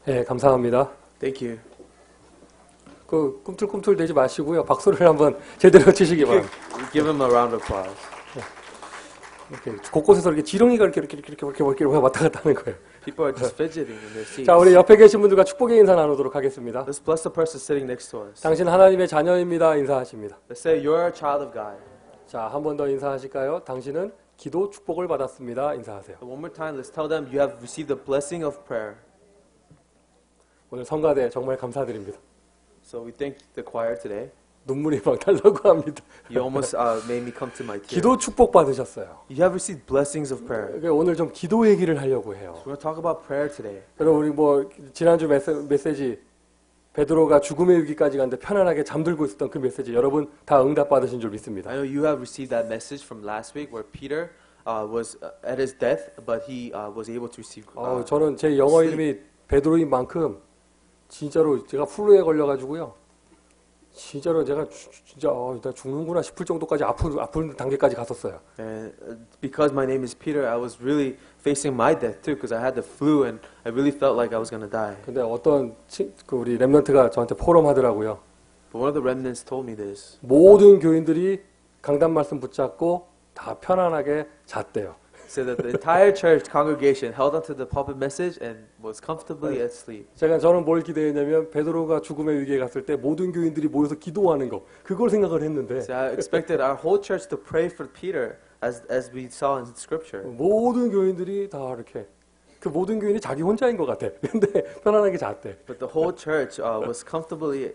네, 감사합니다. Thank you. 그 꿈틀꿈틀 대지 마시고요. 박수를 한번 제대로 치시기 바랍니다. Give him a round of applause. 이렇게 곳곳에서 이렇게 지렁이가 이렇게 왔다 갔다 하는 거예요. People are just fidgeting in their seats. 자, 우리 옆에 계신 분들과 축복의 인사 나누도록 하겠습니다. Let's bless the person sitting next to us. 당신 하나님의 자녀입니다. 인사하십니다. Let's say you're a child of God. 자, 한 번 더 인사하실까요? 당신은 기도 축복을 받았습니다. 인사하세요. One more time, let's tell them you have received the blessing of prayer. 오늘 성가대 정말 감사드립니다. So we thank the choir today. 눈물이 막 달라고 합니다. You almost made me come to my tears. 기도 축복 받으셨어요. You have received blessings of prayer. 그러니까 오늘 좀 기도 얘기를 하려고 해요. So we're going to talk about prayer today. 여러분 우리 뭐 지난주 메시지 베드로가 죽음의 위기까지 갔는데 편안하게 잠들고 있었던 그 메시지 여러분 다 응답 받으신 줄 믿습니다. I know you have received that message from last week where Peter was at his death, but he was able to receive. 저는 제 영어 이름이 베드로인 만큼 진짜로 제가 플루에 걸려가지고요. 진짜로 제가 진짜 나 죽는구나 싶을 정도까지 아픈 단계까지 갔었어요. And because my name is Peter, I was really facing my death too, because I had the flu and I really felt like I was going to die. 근데 어떤 그 우리 렘넌트가 저한테 포럼하더라고요. But one of the remnants told me this. 모든 교인들이 강단 말씀 붙잡고 다 편안하게 잤대요. So that the entire church congregation held onto the pulpit message and was comfortably asleep. 저는 뭘 기대했냐면 베드로가 죽음의 위기에 갔을 때 모든 교인들이 모여서 기도하는 거 그걸 생각을 했는데 So I expected our whole church to pray for Peter as we saw in scripture. 모든 교인들이 다 이렇게 그 모든 교인이 자기 혼자인 것 같아. 근데 편안하게 잤대. But the whole church was comfortably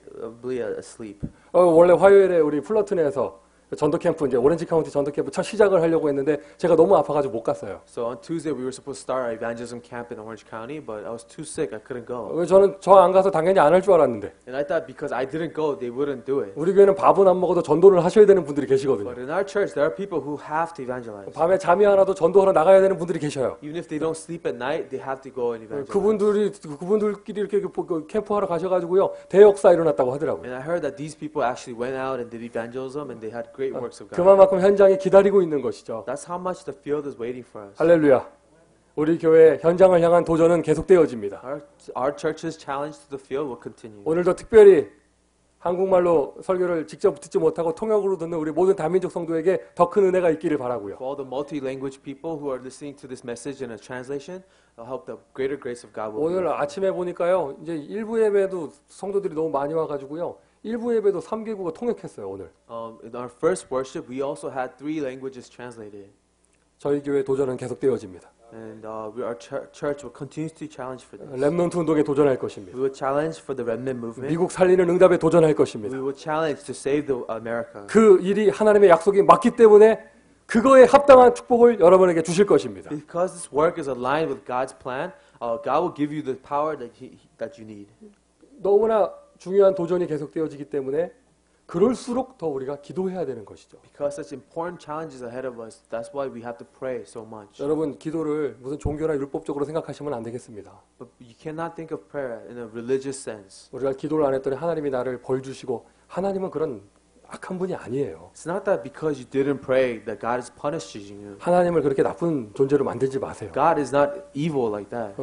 asleep. 원래 화요일에 우리 플러튼에서 전도 캠프 이제 오렌지 카운티 전도 캠프 첫 시작을 하려고 했는데 제가 너무 아파가지고 못 갔어요. So on Tuesday we were supposed to start our evangelism camp in Orange County, but I was too sick. I couldn't go. 저는 저 안 가서 당연히 안 할 줄 알았는데 And I thought because I didn't go, they wouldn't do it. 우리 교회는 밥은 안 먹어도 전도를 하셔야 되는 분들이 계시거든요. But in our church, there are people who have to evangelize. 밤에 잠이 안 와도 전도하러 나가야 되는 분들이 계셔요. Even if they don't sleep at night, they have to go and evangelize. 그분들끼리 이렇게 캠프하러 가셔가지고요 대역사 일어났다고 하더라고요. And I heard that these people actually went out and did evangelism, and they had great works of God. 그만큼 현장이 기다리고 있는 것이죠. That's how much the field is waiting for us. 할렐루야. 우리 교회 현장을 향한 도전은 계속되어집니다. Our church's challenge to the field will continue. 오늘도 특별히 한국말로 설교를 직접 듣지 못하고 통역으로 듣는 우리 모든 다민족 성도에게 더 큰 은혜가 있기를 바라고요. For all the multi-language people who are listening to this message in a translation, I hope the greater grace of God will be. 오늘 아침에 보니까요. 이제 일부 예배도 성도들이 너무 많이 와가지고요. 일부 예배도 3개국어 통역했어요 오늘. In our first worship, we also had 3 languages translated. 저희 교회 도전은 계속되어집니다. And our church will continuously challenge for this. 렘넌트 운동에 도전할 것입니다. We will challenge for the remnant movement. 미국 살리는 응답에 도전할 것입니다. We will challenge to save the America. 그 일이 하나님의 약속이 맞기 때문에 그거에 합당한 축복을 여러분에게 주실 것입니다. Because this work is aligned with God's plan, God will give you the power that you need. 너무나 중요한 도전이 계속되어지기 때문에 그럴수록 더 우리가 기도해야 되는 것이죠. Because such important challenges ahead of us, that's why we have to pray so much. 여러분 기도를 무슨 종교나 율법적으로 생각하시면 안 되겠습니다. But you cannot think of prayer in a religious sense. 우리가 기도를 안 했더니 하나님이 나를 벌 주시고 하나님은 그런 악한 분이 아니에요. It's not that because you didn't pray that God is punishing you. 하나님을 그렇게 나쁜 존재로 만들지 마세요. God is not evil like that.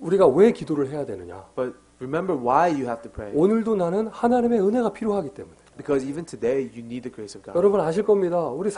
우리가 왜 기도를 해야 되느냐? But remember why you have to pray. 오늘도 나는 하나님의 은혜가 필요하기 때문에. Because even today you need the grace of God. 여러분 아실 겁니다. 우리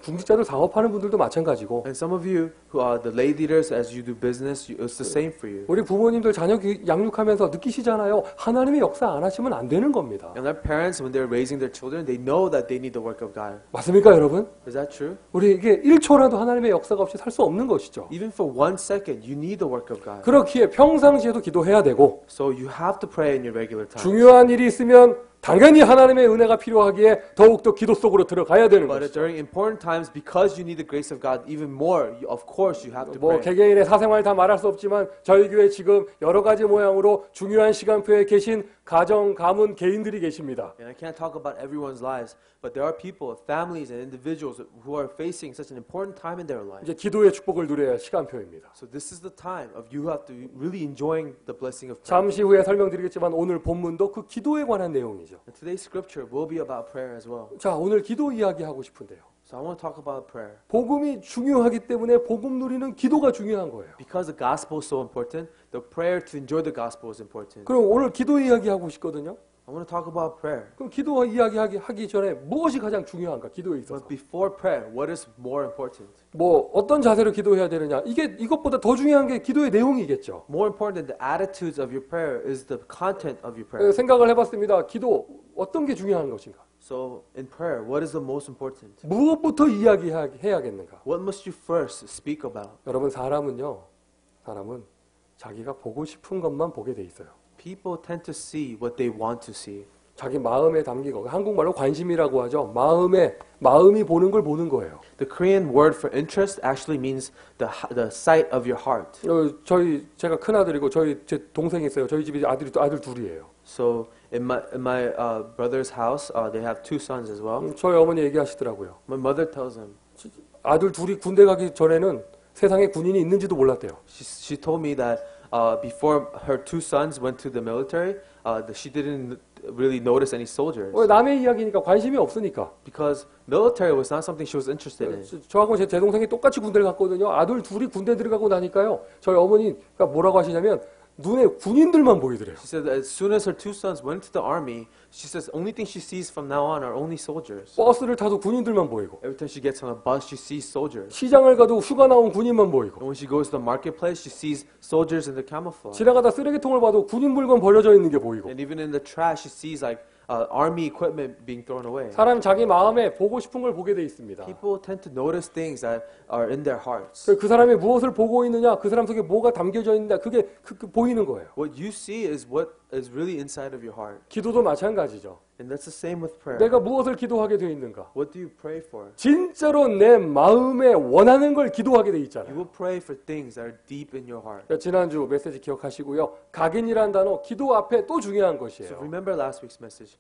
중직자들 사업하는 분들도 마찬가지고. And some of you who are the lay leaders as you do business, it's the same for you. 우리 부모님들 자녀 양육하면서 느끼시잖아요. 하나님의 역사 안 하시면 안 되는 겁니다. And our parents, when they're raising their children, they know that they need the work of God. 맞습니까, 여러분? Is that true? 우리 이게 1초라도 하나님의 역사가 없이 살 수 없는 것이죠. Even for 1 second, you need the work of God. 그렇기에 평상시에도 기도해야 되고 So you have to pray in your regular time. 중요한 일이 있으면 당연히 하나님의 은혜가 필요하기에 더욱더 기도 속으로 들어가야 되는 But 것이죠. during important times, because you need the grace of God even more, of course you have to 뭐 pray. 개개인의 사생활 다 말할 수 없지만 저희 교회 지금 여러 가지 모양으로 중요한 시간표에 계신 가정, 가문, 개인들이 계십니다. And I can't talk about everyone's lives, but there are people, families and individuals who are facing such an important time in their life. 이제 기도의 축복을 누려야 할 시간표입니다. So this is the time of you have to really enjoying the blessing of prayer. 잠시 후에 설명드리겠지만 오늘 본문도 그 기도에 관한 내용이죠. And today's scripture will be about prayer as well. 자, 오늘 기도 이야기하고 싶은데요. So I want to talk about prayer. 복음이 중요하기 때문에 복음 누리는 기도가 중요한 거예요. Because the gospel is so important, the prayer to enjoy the gospel is important. 그럼 오늘 기도 이야기하고 싶거든요. I want to talk about prayer. 그럼 기도 이야기하기 전에 무엇이 가장 중요한가? 기도에 있어서. But before prayer, what is more important? 뭐 어떤 자세로 기도해야 되느냐? 이것보다 더 중요한 게 기도의 내용이겠죠. More important than the attitudes of your prayer is the content of your prayer. 생각을 해봤습니다. 기도 어떤 게 중요한 것인가? So in prayer, what is the most important? 무엇부터 이야기해야겠는가? What must you first speak about? 여러분 사람은 자기가 보고 싶은 것만 보게 돼 있어요. People tend to see what they want to see. 자기 마음에 담기고 한국말로 관심이라고 하죠. 마음이 보는 걸 보는 거예요. The Korean word for interest actually means the sight of your heart. 제가 큰 아들이고 제 동생이 있어요. 저희 집에 아들 둘이에요. So in my brother's house, they have two sons as well. 저희 어머니 얘기하시더라고요. My mother tells him. 아들 둘이 군대 가기 전에는 세상에 군인이 있는지도 몰랐대요. She told me that before her two sons went to the military, she didn't really notice any soldiers. 왜 남의 이야기니까 관심이 없으니까. Because military was not something she was interested in. 저하고 제 동생이 똑같이 군대를 갔거든요. 아들 둘이 군대 들어가고 나니까요. 저희 어머니가 뭐라고 하시냐면 눈에 군인들만 보이더래요. She said that as soon as her two sons went to the army, she says only thing she sees from now on are only soldiers. 버스를 타도 군인들만 보이고 Every time she gets on a bus, she sees soldiers. 시장을 가도 휴가 나온 군인만 보이고 And when she goes to the marketplace, she sees soldiers in their camouflage. 지나가다 쓰레기통을 봐도 군인 물건 버려져 있는 게 보이고 And even in the trash, she sees like army equipment being thrown away. 사람 자기 마음에 보고 싶은 걸 보게 돼 있습니다. People tend to notice things that are in their hearts. 그 사람이 무엇을 보고 있느냐, 그 사람 속에 뭐가 담겨져 있느냐, 그게 보이는 거예요. What you see is what is really inside of your heart. 기도도 마찬가지죠. And that's the same with prayer. 내가 무엇을 기도하게 돼 있는가? What do you pray for? 진짜로 내 마음에 원하는 걸 기도하게 돼 You 있잖아요. will pray for things that are deep in your heart. 지난주 메시지 기억하시고요. 각인이라는 단어 기도 앞에 또 중요한 So 것이에요. remember last week's message.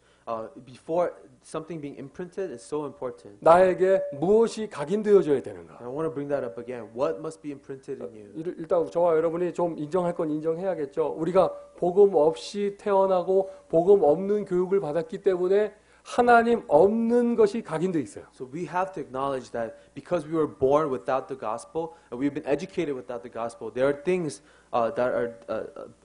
Before something being imprinted is so important. 나에게 무엇이 각인되어져야 되는가? I want to bring that up again. What must be imprinted in you? 일단 저와 여러분이 좀 인정할 건 인정해야겠죠. 우리가 복음 없이 태어나고 복음 없는 교육을 받았기 때문에 하나님 없는 것이 각인돼 있어요. So we have to acknowledge that because we were born without the gospel and we've been educated without the gospel, there are things that are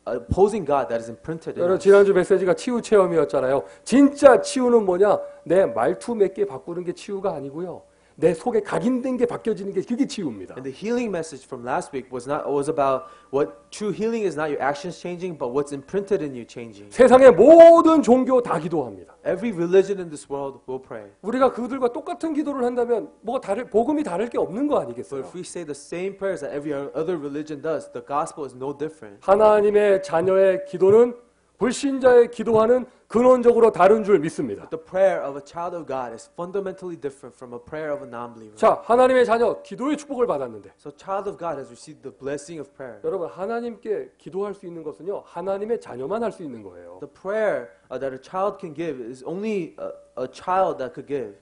opposing God that is imprinted in 여러분 us. 지난주 메시지가 치유 체험이었잖아요. 진짜 치유는 뭐냐? 내 말투 몇 개 바꾸는 게 치유가 아니고요. 내 속에 각인된 게 바뀌어지는 게 그게 치유입니다. And the healing message from last week was about what true healing is not your actions changing, but what's imprinted in you changing. 세상의 모든 종교 다 기도합니다. Every religion in this world will pray. 우리가 그들과 똑같은 기도를 한다면 복음이 다를 게 없는 거 But 아니겠어요? if we say the same prayers that every other religion does, the gospel is no different. 하나님의 자녀의 기도는 불신자의 기도하는 근원적으로 다른 줄 믿습니다. The prayer of a child of God is fundamentally different from a prayer of a non-believer. 자, 하나님의 자녀 기도의 축복을 받았는데 So child of God has received the blessing of prayer. 여러분 하나님께 기도할 수 있는 것은요 하나님의 자녀만 할 수 있는 거예요. The prayer that a child can give is only a child that could give.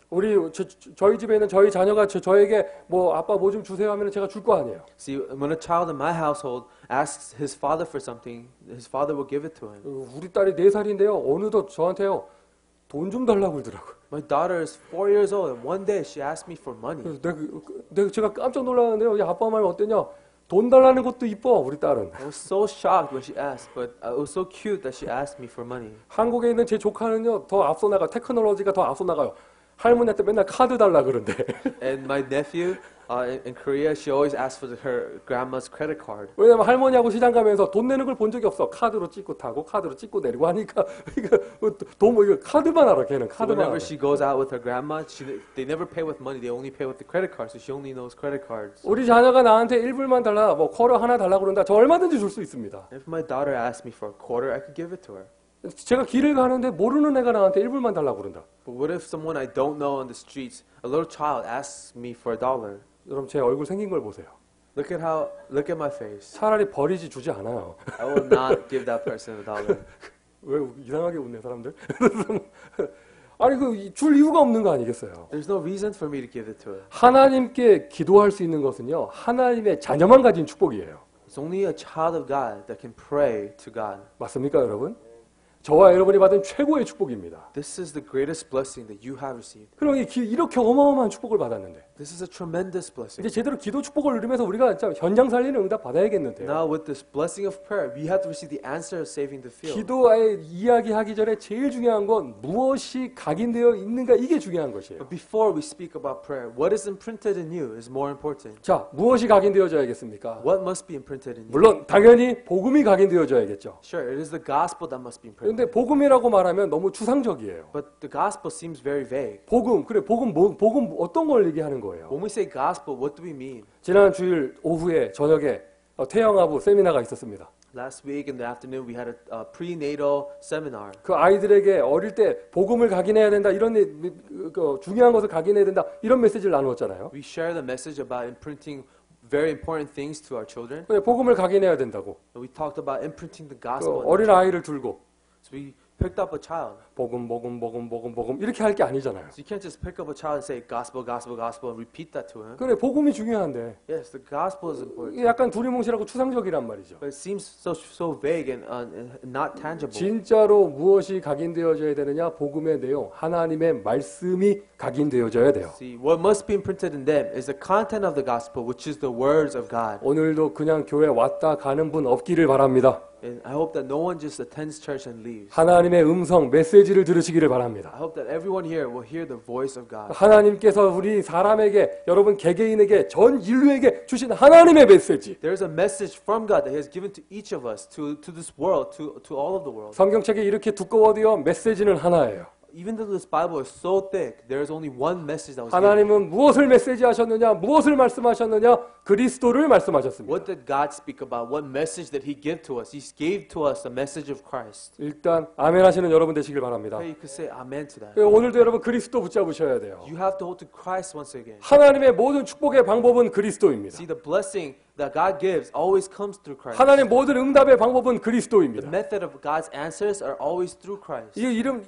저희 집에는 저희 자녀가 저에게 뭐 아빠 뭐 좀 주세요 하면 제가 줄 거 아니에요. See, when a child in my household asks his father for something, his father will give it to him. 우리 딸이 4살인데요. 어느덧 저한테요 돈 좀 달라고 그러더라고요. My daughter is 4 years old, and one day she asked me for money. 그래서 제가 깜짝 놀랐는데요. 야, 아빠 말 어땠냐? 돈 달라는 것도 이뻐 우리 딸은. I was so shocked when she asked, but it was so cute that she asked me for money. 한국에 있는 제 조카는요 더 앞서 나가 테크놀로지가 더 앞서 나가요. 할머니한테 맨날 카드 달라 그런데. And my nephew in Korea, she always asks for her grandma's credit card. 왜냐면 할머니하고 시장 가면서 돈 내는 걸 본 적이 없어. 카드로 찍고 타고 카드로 찍고 내리고 하니까 이거 카드만 알아. 걔는 So 카드만 whenever 알아. she goes out with her grandma, they never pay with money. They only pay with the credit card. So she only knows credit cards. 우리 자녀가 나한테 1불만 달라, 뭐 쿼터 하나 달라 그런다. 저 얼마든지 줄 수 있습니다. If my daughter asked me for a quarter, I could give it to her. 제가 길을 가는데 모르는 애가 나한테 1불만 달라 그런다. But what if someone I don't know on the streets, a little child, asks me for $1? 여러분 제 얼굴 생긴 걸 보세요. Look at my face. 차라리 버리지 주지 않아요. I will not give that person $1. 왜 이상하게 웃네 사람들? 아니 줄 이유가 없는 거 아니겠어요? There's no reason for me to give it to her. 하나님께 기도할 수 있는 것은요 하나님의 자녀만 가진 축복이에요. It's only a child of God that can pray to God. 맞습니까 여러분? 저와 여러분이 받은 최고의 축복입니다. This is the greatest blessing that you have received. 그럼 이렇게 어마어마한 축복을 받았는데 This is a tremendous blessing. 이제 제대로 기도 축복을 누리면서 우리가 진짜 현장 살리는 응답 받아야겠는데요. Now with this blessing of prayer, we have to receive the answer of saving the field. 기도의 이야기하기 전에 제일 중요한 건 무엇이 각인되어 있는가 이게 중요한 것이에요. But before we speak about prayer, what is imprinted in you is more important. 자, 무엇이 각인되어져야겠습니까? What must be imprinted in you? 물론 당연히 복음이 각인되어져야겠죠. Sure, it is the gospel that must be imprinted. 그런데 복음이라고 말하면 너무 추상적이에요. But the gospel seems very vague. 복음 복음 어떤 걸 얘기하는 거예요? When we say gospel, what do we mean? 지난 주일 오후에 저녁에 태영아부 세미나가 있었습니다. Last week in the afternoon, we had a prenatal seminar. 그 아이들에게 어릴 때 복음을 각인해야 된다 이런 중요한 것을 각인해야 된다 이런 메시지를 나누었잖아요. We share the message about imprinting very important things to our children. 복음을 각인해야 된다고. And we talked about imprinting the 그 gospel. 어린 아이를 들고 So we picked up a child. 복음 이렇게 할 게 아니잖아요. So you can't just pick up a child and say gospel, gospel, gospel and repeat that to him. 그래 복음이 중요한데 Yes, the gospel is important. 이게 약간 두리뭉실하고 추상적이란 말이죠. But it seems so vague and not tangible. 진짜로 무엇이 각인되어져야 되느냐? 복음의 내용, 하나님의 말씀이 각인되어져야 돼요. See, what must be imprinted in them is the content of the gospel, which is the words of God. 오늘도 그냥 교회 왔다 가는 분 없기를 바랍니다. And I hope that no one just attends church and leaves. 하나님의 음성, 메시지를 들으시기를 바랍니다. I hope that everyone here will hear the voice of God. 하나님께서 우리 사람에게, 여러분 개개인에게, 전 인류에게 주신 하나님의 메시지. There is a message from God that He has given to each of us, to this world, to all of the world. 성경책이 이렇게 두꺼워도요, 메시지는 하나예요. Even though this Bible is so thick, there is only one message that was given. 하나님은 무엇을 메시지하셨느냐, 무엇을 말씀하셨느냐, 그리스도를 말씀하셨습니다. What did God speak about? What message did He give to us? He gave to us the message of Christ. 일단 아멘 하시는 여러분 되시길 바랍니다. Okay, you could say amen to that. 오늘도 여러분 그리스도 붙잡으셔야 돼요. You have to hold to Christ once again. 하나님의 모든 축복의 방법은 그리스도입니다. See, the blessing that God gives always comes through Christ. 하나님 모든 응답의 방법은 The 그리스도입니다. method of God's answers are always through Christ. 이 이름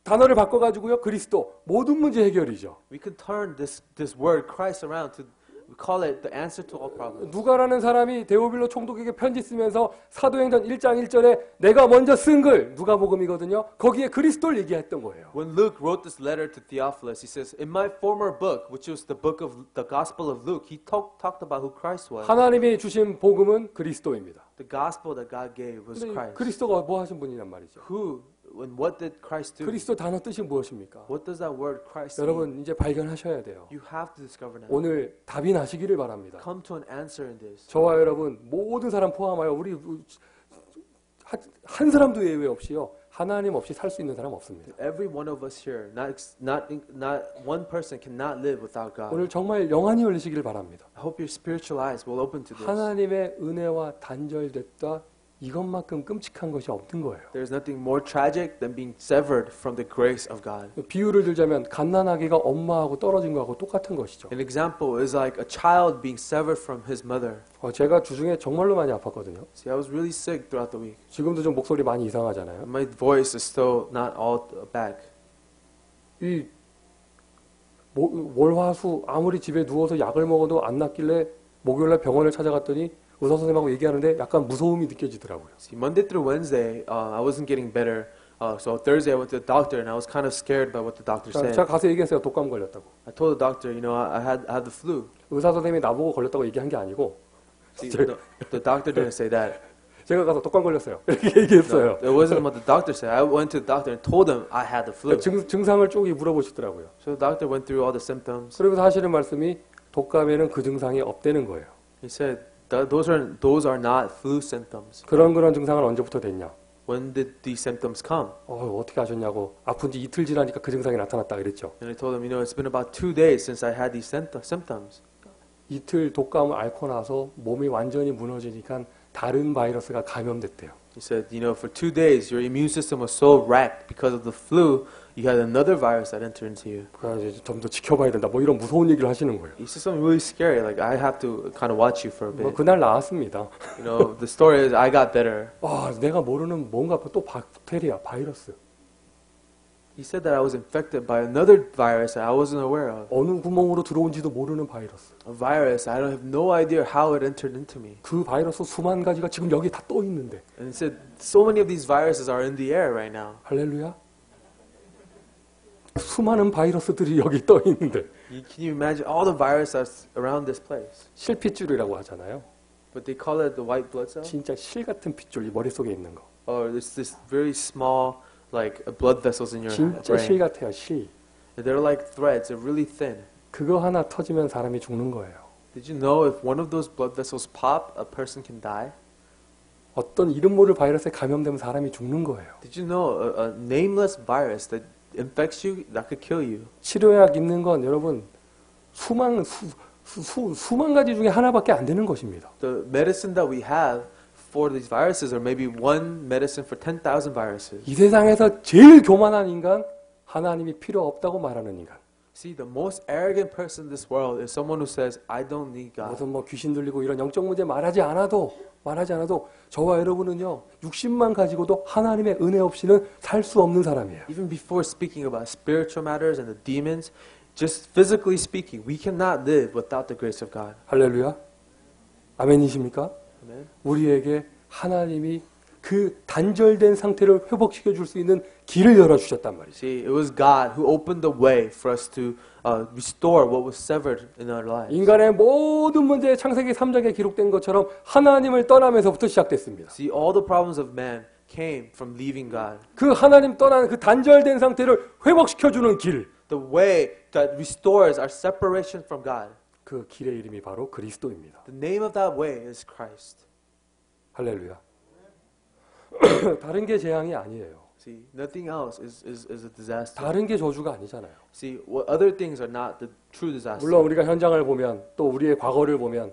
단어를 바꿔가지고요, 그리스도 모든 문제 해결이죠. We can turn this word Christ around to we call it the answer to all problems. 누가라는 사람이 데오빌로 총독에게 편지 쓰면서 사도행전 1장 1절에 내가 먼저 쓴 글 누가복음이거든요. 거기에 그리스도를 얘기했던 거예요. When Luke wrote this letter to Theophilus, he says, "In my former book, which was the book of the Gospel of Luke, he talked about who Christ was. 하나님이 주신 복음은 그리스도입니다. The gospel that God gave was 근데 Christ. 그리스도가 뭐 하신 분이란 말이죠. Who and what did Christ do? 그리스도 단어 뜻이 무엇입니까? What does that word Christ mean? 여러분 이제 발견하셔야 돼요. You have to discover now. 오늘 답이 나시기를 바랍니다. Come to an answer in this. 저와 여러분 모든 사람 포함하여 우리 한 사람도 예외 없이요. 하나님 없이 살 수 있는 사람 없습니다. Every one of us here, not one person cannot live without God. 오늘 정말 영안이 열리시기를 바랍니다. I hope your spiritual eyes will open to this. 하나님의 은혜와 단절됐다. 이것만큼 끔찍한 것이 없는 거예요. There's nothing more tragic than being severed from the grace of God. 비유를 들자면 갓난아기가 엄마하고 떨어진 거하고 똑같은 것이죠. An example is like a child being severed from his mother. 제가 주중에 정말로 많이 아팠거든요. See, I was really sick throughout the week. 지금도 좀 목소리 많이 이상하잖아요. My voice is still not all back. 이 월화수 아무리 집에 누워서 약을 먹어도 안 낫길래 목요일날 병원을 찾아갔더니 의사 선생님하고 얘기하는데 약간 무서움이 느껴지더라고요. See, Monday through Wednesday, I wasn't getting better. So Thursday I went to the doctor and I was kind of scared by what the doctor said. 제가 가서 얘기했어요. 독감 걸렸다고. I told the doctor, I had the flu. 의사 선생님이 나보고 걸렸다고 얘기한 게 아니고 See, the doctor didn't say that. 제가 가서 독감 걸렸어요. 이렇게 얘기했어요. It wasn't what the doctor said. I went to the doctor and told him I had the flu. 증상을 쭉 물어보시더라고요. So the doctor went through all the symptoms. 그리고 하시는 말씀이 독감에는 그 증상이 없다는 거예요. He said those are not flu symptoms. 그런 증상은 언제부터 됐냐? When did these symptoms come? 어떻게 하셨냐고. 아픈 지 이틀 지나니까 그 증상이 나타났다 그랬죠. And I told him, it's been about 2 days since I had these symptoms. 이틀 독감을 앓고 나서 몸이 완전히 무너지니까 다른 바이러스가 감염됐대요. He said, for 2 days your immune system was so wrecked because of the flu, you had another virus that entered into you. 그래서 이제 좀 더 지켜봐야 된다. 뭐 이런 무서운 얘기를 하시는 거예요. He said something really scary, like I have to kind of watch you for a bit. 그날 나았습니다. The story is I got better. 내가 모르는 뭔가 또 박테리아, 바이러스. He said that I was infected by another virus that I wasn't aware of. 어느 구멍으로 들어온지도 모르는 바이러스. A virus, I don't have no idea how it entered into me. 그 바이러스 수만 가지가 지금 여기 다 떠 있는데. And it said so many of these viruses are in the air right now. 할렐루야. 수많은 바이러스들이 여기 떠 있는데. Can you imagine all the viruses around this place? 실핏줄이라고 하잖아요. But they call it the white blood cell. 진짜 실 같은 핏줄이 머릿속에 있는 거. Or it's this very small, like blood vessels in your 진짜 실 brain. 같아요, 실. They're like threads. They're really thin. 그거 하나 터지면 사람이 죽는 거예요. Did you know if one of those blood vessels pop, a person can die? 어떤 이름 모를 바이러스에 감염되면 사람이 죽는 거예요. Did you know a nameless virus that infects you that could kill you? 치료약 있는 건 여러분 수만 가지 중에 하나밖에 안 되는 것입니다. The medicine that we have for these viruses are maybe one medicine for 10,000 viruses. 이 세상에서 제일 교만한 인간, 하나님이 필요 없다고 말하는 인간. See, the most arrogant person in this world is someone who says, I don't need God. 무슨 뭐 귀신 들리고 이런 영적 문제 말하지 않아도 저와 여러분은요 60만 가지고도 하나님의 은혜 없이는 살 수 없는 사람이에요. Even before speaking about spiritual matters and the demons, just physically speaking, we cannot live without the grace of God. 할렐루야. 아멘이십니까? Amen. 우리에게 하나님이 그 단절된 상태를 회복시켜 줄 수 있는 길을 열어 주셨단 말이죠. See, it was God who opened the way for us to restore what was severed in our lives. 인간의 모든 문제 창세기 3장에 기록된 것처럼 하나님을 떠나면서부터 시작됐습니다. See, all the problems of man came from leaving God. 그 하나님 떠난 그 단절된 상태를 회복시켜 주는 길. The way that restores our separation from God. 그 길의 이름이 바로 그리스도입니다. The name of that way is Christ. 할렐루야. 다른 게 재앙이 아니에요. See, nothing else is a disaster. 다른 게 저주가 아니잖아요. See, what other things are not the true disaster. 물론 우리가 현장을 보면 또 우리의 과거를 보면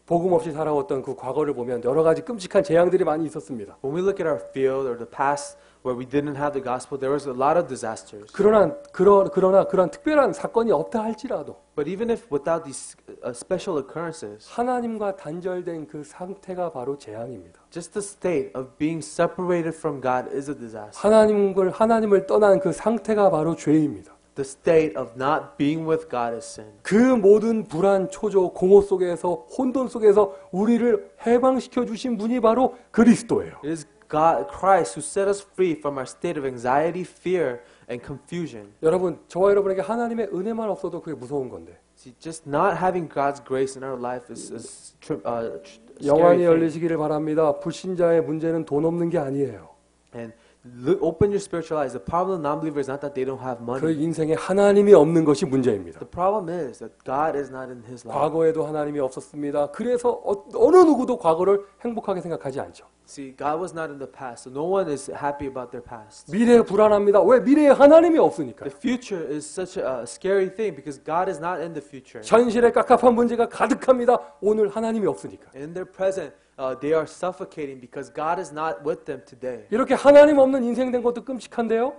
복음 없이 살아왔던 그 과거를 보면 여러 가지 끔찍한 재앙들이 많이 있었습니다. When we look at our field or the past where we didn't have the gospel, there was a lot of disasters. 그러나 그런 특별한 사건이 없다 할지라도 But even if without these special occurrences, 하나님과 단절된 그 상태가 바로 재앙입니다. just the state of being separated from God is a disaster. 하나님을 떠난 그 상태가 바로 죄입니다. The state of not being with God is sin. 그 모든 불안, 초조, 공허 속에서 혼돈 속에서 우리를 해방시켜 주신 분이 바로 그리스도예요. It is God, Christ, who set us free from our state of anxiety, fear, and confusion. 여러분, 저와 여러분에게 하나님의 은혜만 없어도 그게 무서운 건데. See, just not having God's grace in our life is scary 영안이 thing. 열리시기를 바랍니다. 불신자의 문제는 돈 없는 게 아니에요. And open your spiritual eyes. The problem of non-believers is not that they don't have 그 money. 인생에 하나님이 없는 것이 문제입니다. The problem is that God is not in his life. 과거에도 하나님이 없었습니다. 그래서 어느 누구도 과거를 행복하게 생각하지 않죠. See, God was not in the past, so no one is happy about their past. 미래에 불안합니다. 왜? 미래에 하나님이 없으니까. The future is such a scary thing because God is not in the future. 현실에 깝깝한 문제가 가득합니다. 오늘 하나님이 없으니까. In their present, they are suffocating because God is not with them today. 이렇게 하나님 없는 인생 된 것도 끔찍한데요.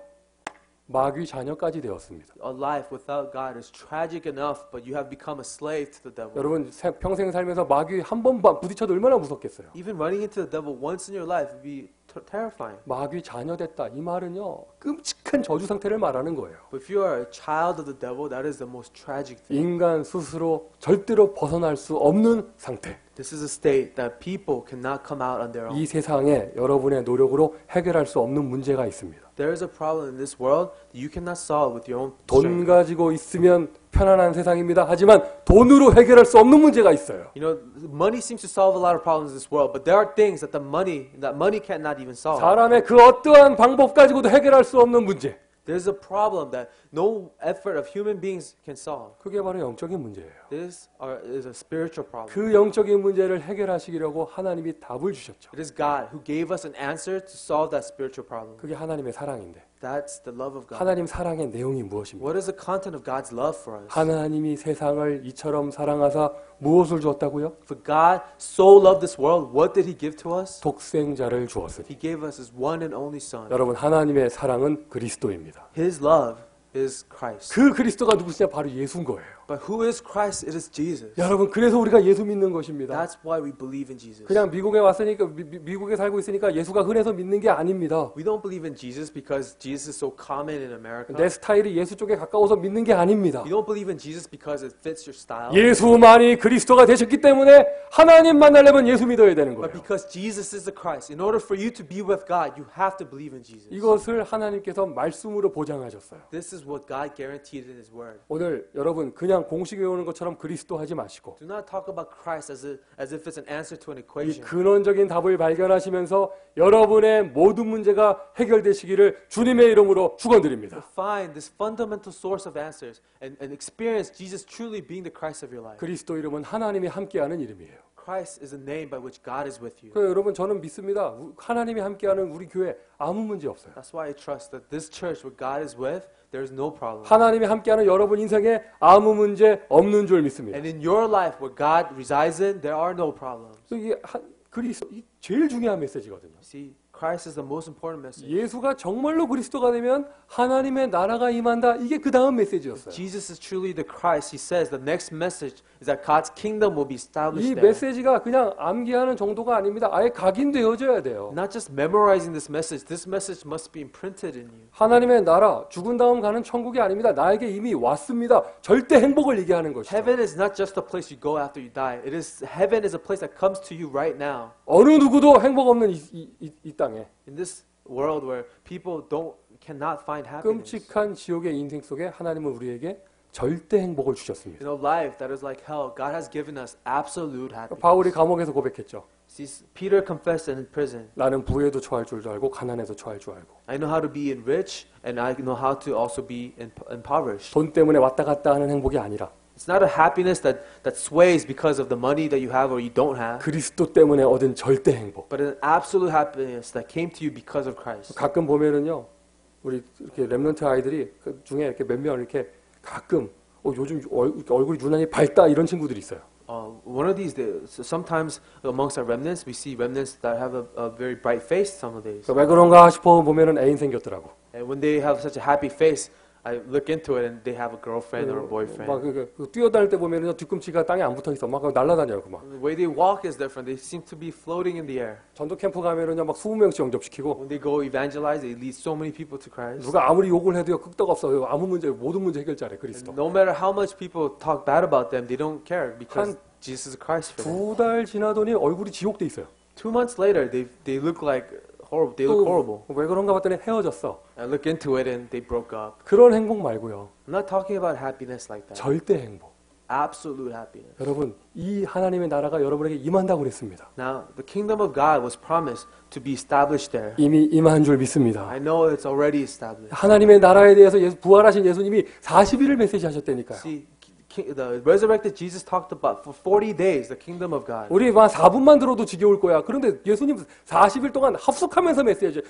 마귀 자녀까지 되었습니다. A life without God is tragic enough, but you have become a slave to the devil. 여러분 평생 살면서 마귀 한 번 부딪혀도 얼마나 무섭겠어요. Even running into the devil once in your life would be terrifying. 마귀 자녀 됐다. 이 말은요. 끔찍한 저주 상태를 말하는 거예요. But if you are a child of the devil, that is the most tragic thing. 인간 스스로 절대로 벗어날 수 없는 상태. This is a state that people cannot come out on their own. 이 세상에 여러분의 노력으로 해결할 수 없는 문제가 있습니다. There is a problem in this world that you cannot solve with your own 돈 strength. 가지고 있으면 편안한 세상입니다. 하지만 돈으로 해결할 수 없는 문제가 있어요. You know, money seems to solve a lot of problems in this world, but there are things that money cannot even solve. 사람의 그 어떠한 방법 가지고도 해결할 수 없는 문제. There's a problem that no effort of human beings can solve. 그게 바로 영적인 문제예요. This is a spiritual problem. 그 영적인 문제를 해결하시려고 하나님이 답을 주셨죠. It is God who gave us an answer to solve that spiritual problem. 그게 하나님의 사랑인데 That's the love of God. 하나님 사랑의 내용이 무엇입니까? What is the content of God's love for us? 하나님이 세상을 이처럼 사랑하사 무엇을 주었다고요? For God so loved this world, what did He give to us? 독생자를 주었으니. He gave us His one and only Son. 여러분 하나님의 사랑은 그리스도입니다. His love is Christ. 그 그리스도가 누구시냐? 바로 예수인 거예요. But who is Christ? It is Jesus. 여러분, 그래서 우리가 예수 믿는 것입니다. That's why we believe in Jesus. 그냥 미국에 왔으니까 미국에 살고 있으니까 예수가 흔해서 믿는 게 아닙니다. We don't believe in Jesus because Jesus is so common in America. 내 스타일이 예수 쪽에 가까워서 믿는 게 아닙니다. You don't believe in Jesus because it fits your style. 예수만이 그리스도가 되셨기 때문에 하나님 만나려면 예수 믿어야 되는 But 거예요. because Jesus is the Christ, in order for you to be with God, you have to believe in Jesus. 이것을 하나님께서 말씀으로 보장하셨어요. This is what God guaranteed in His Word. 오늘 여러분 그냥 공식 외우는 것처럼 그리스도 하지 마시고 Do not talk about Christ as if it's an answer to an 이 equation. 근원적인 답을 발견하시면서 여러분의 모든 문제가 해결되시기를 주님의 이름으로 축원드립니다. Find this fundamental source of answers and experience Jesus truly being the Christ of your life. 그리스도 이름은 하나님이 함께하는 이름이에요. Christ is a name by which God is with you. 그래서 여러분 저는 믿습니다. 하나님이 함께하는 우리 교회 아무 문제 없어요. That's why I trust that this church where God is with, there's no problem. 하나님이 함께하는 여러분 인생에 아무 문제 없는 줄 믿습니다. And in your life where God resides in, there are no problems. 이게 그리스도 이 제일 중요한 메시지거든요. See, Christ is the most important message. 예수가 정말로 그리스도가 되면 하나님의 나라가 임한다. 이게 그 다음 메시지였어요. Jesus is truly the Christ. He says the next message is that God's kingdom will be established 이 there. 메시지가 그냥 암기하는 정도가 아닙니다. 아예 각인되어져야 돼요. Not just memorizing this message must be imprinted in you. 하나님의 나라, 죽은 다음 가는 천국이 아닙니다. 나에게 이미 왔습니다. 절대 행복을 얘기하는 것이죠. Heaven is not just a place you go after you die. Heaven is a place that comes to you right now. 어느 누구도 행복 없는 이 땅에 In this world where people cannot find happiness. 끔찍한 지옥의 인생 속에 하나님은 우리에게 절대 행복을 주셨습니다. In a life that is like hell, God has given us absolute happiness. 바울이 감옥에서 고백했죠. See, Peter confessed in prison. 나는 부에도 처할 줄 알고 가난에도 처할 줄 알고 I know how to be in rich and I know how to also be impoverished. 돈 때문에 왔다 갔다 하는 행복이 아니라 It's not a happiness that sways because of the money that you have or you don't have, 그리스도 때문에 얻은 절대 행복. but an absolute happiness that came to you because of Christ. 가끔 보면은요, 우리 이렇게 렘넌트 아이들이 그 중에 이렇게 몇 명 이렇게 가끔 요즘 얼굴이 유난히 밝다 이런 친구들이 있어요. One of these days, so sometimes amongst our remnants, we see remnants that have a very bright face some of these. 왜 그런가 싶어 보면은 애인 생겼더라고. And when they have such a happy face, I look into it and they have a girlfriend or a boyfriend. 막 뛰어다닐 때 보면은 뒤꿈치가 땅에 안 붙어 있어. 막 날아다녀요, 막. The way they walk is different. They seem to be floating in the air. 전도 캠프 가면은요, 막 20명씩 영접시키고 When they go evangelize, they lead so many people to Christ. 누가 아무리 욕을 해도요, 끄떡 없어요. 아무 문제, 모든 문제 해결자래, 그리스도. No matter how much people talk bad about them, they don't care because Jesus is Christ for them. 2달 지나더니 얼굴이 지옥돼 있어요. 2 months later, they look like horrible. They look horrible. 왜 그런가 봤더니 헤어졌어. I look into it and they broke up. 그런 행복 말고요. I'm not talking about happiness like that. 절대 행복. Absolute happiness. 여러분, 이 하나님의 나라가 여러분에게 임한다고 그랬습니다. Now, the kingdom of God was promised to be established there. 이미 임한 줄 믿습니다. I know it's already established. 하나님의 나라에 대해서 부활하신 예수님이 40일을 메시지하셨다니까요. See, the resurrected Jesus talked about for 40 days the kingdom of God. 우리 막 4분만 들어도 지겨울 거야. 그런데 예수님 40일 동안 합숙하면서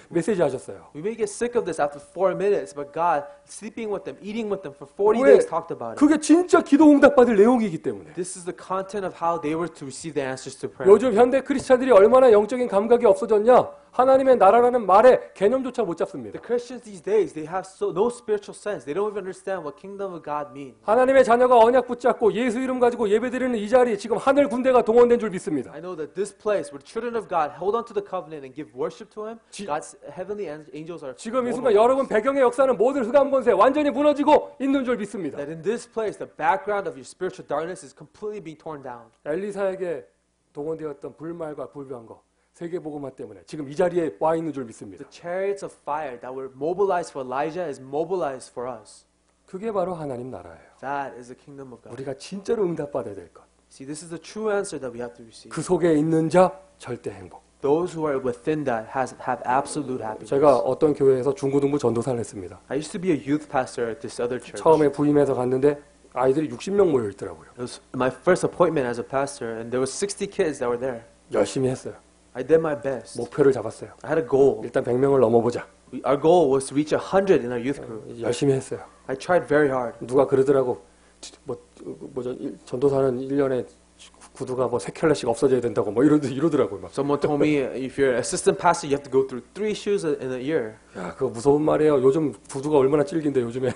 메시지 하셨어요. We may get sick of this after 4 minutes, but God, sleeping with them, eating with them for 40 왜? days, talked about it. 그게 진짜 기도 응답받을 내용이기 때문에. This is the content of how they were to receive the answers to prayer. 요즘 현대 크리스찬들이 얼마나 영적인 감각이 없어졌냐? 하나님의 나라라는 말에 개념조차 못 잡습니다. The Christians these days, they have no spiritual sense. They don't even understand what kingdom of God means. 하나님의 자녀가 언약 붙잡고 예수 이름 가지고 예배드리는 이 자리 지금 하늘 군대가 동원된 줄 믿습니다. I know that this place where the children of God hold on to the covenant and give worship to Him, God's heavenly angels are. 지금 이 순간 여러분 배경의 역사는 모든 흑암 권세 완전히 무너지고 있는 줄 믿습니다. That in this place, the background of your spiritual darkness is completely being torn down. 엘리사에게 동원되었던 불말과 불병거 세계복음화 때문에 지금 이 자리에 와 있는 줄 믿습니다. The chariots of fire that were mobilized for Elijah is mobilized for us. 그게 바로 하나님 나라예요. That is the kingdom of God. 우리가 진짜로 응답받아야 될 것. See, this is the true answer that we have to receive. 그 속에 있는 자 절대 행복. Those who are within that have absolute happiness. 제가 어떤 교회에서 중고등부 전도사를 했습니다. I used to be a youth pastor at this other church. 처음에 부임해서 갔는데 아이들이 60명 모여 있더라고요. It was my first appointment as a pastor, and there was 60 kids that were there. 열심히 했어요. I did my best. 목표를 잡았어요. I had a goal. 일단 100명을 넘어보자. Our goal was to reach 100 in our youth group. 열심히 했어요. I tried very hard. 누가 그러더라고. 전도사는 1년에 구두가 뭐 3켤레씩 없어져야 된다고 뭐 이러더라고요. 막. Someone told me if you're an assistant pastor, you have to go through 3 shoes in a year. 야, 그거 무서운 말이에요. 요즘 구두가 얼마나 질긴데 요즘에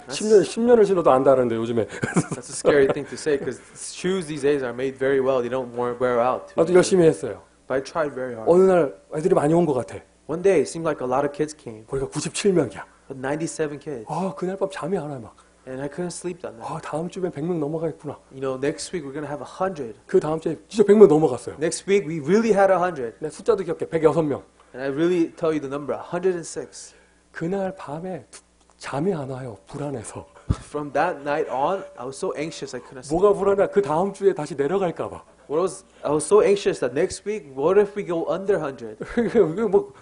10년을 신어도 안 닳는데 요즘에. That's a scary thing to say because shoes these days are made very well. They don't wear out. 나도 열심히 했어요. But I tried very hard. 어느 날 애들이 많이 온 것 같아. One day, it seemed like a lot of kids came. 거기가 97명이야. But 97 kids. 아, 그날 밤 잠이 안 와요, 막. And I couldn't sleep that night. 아, 다음 주면 100명 넘어가겠구나. You know, next week we're going to have 100. 그 다음 주에 진짜 100명 넘어갔어요. Next week we really had 100. 내 숫자도 기억해. 106명. And I really tell you the number, 106. 그날 밤에 잠이 안 와요. 불안해서. From that night on, I was so anxious I couldn't sleep. 뭐가 불안해? 그 다음 주에 다시 내려갈까 봐. I was so anxious that next week, what if we go under 100? 뭐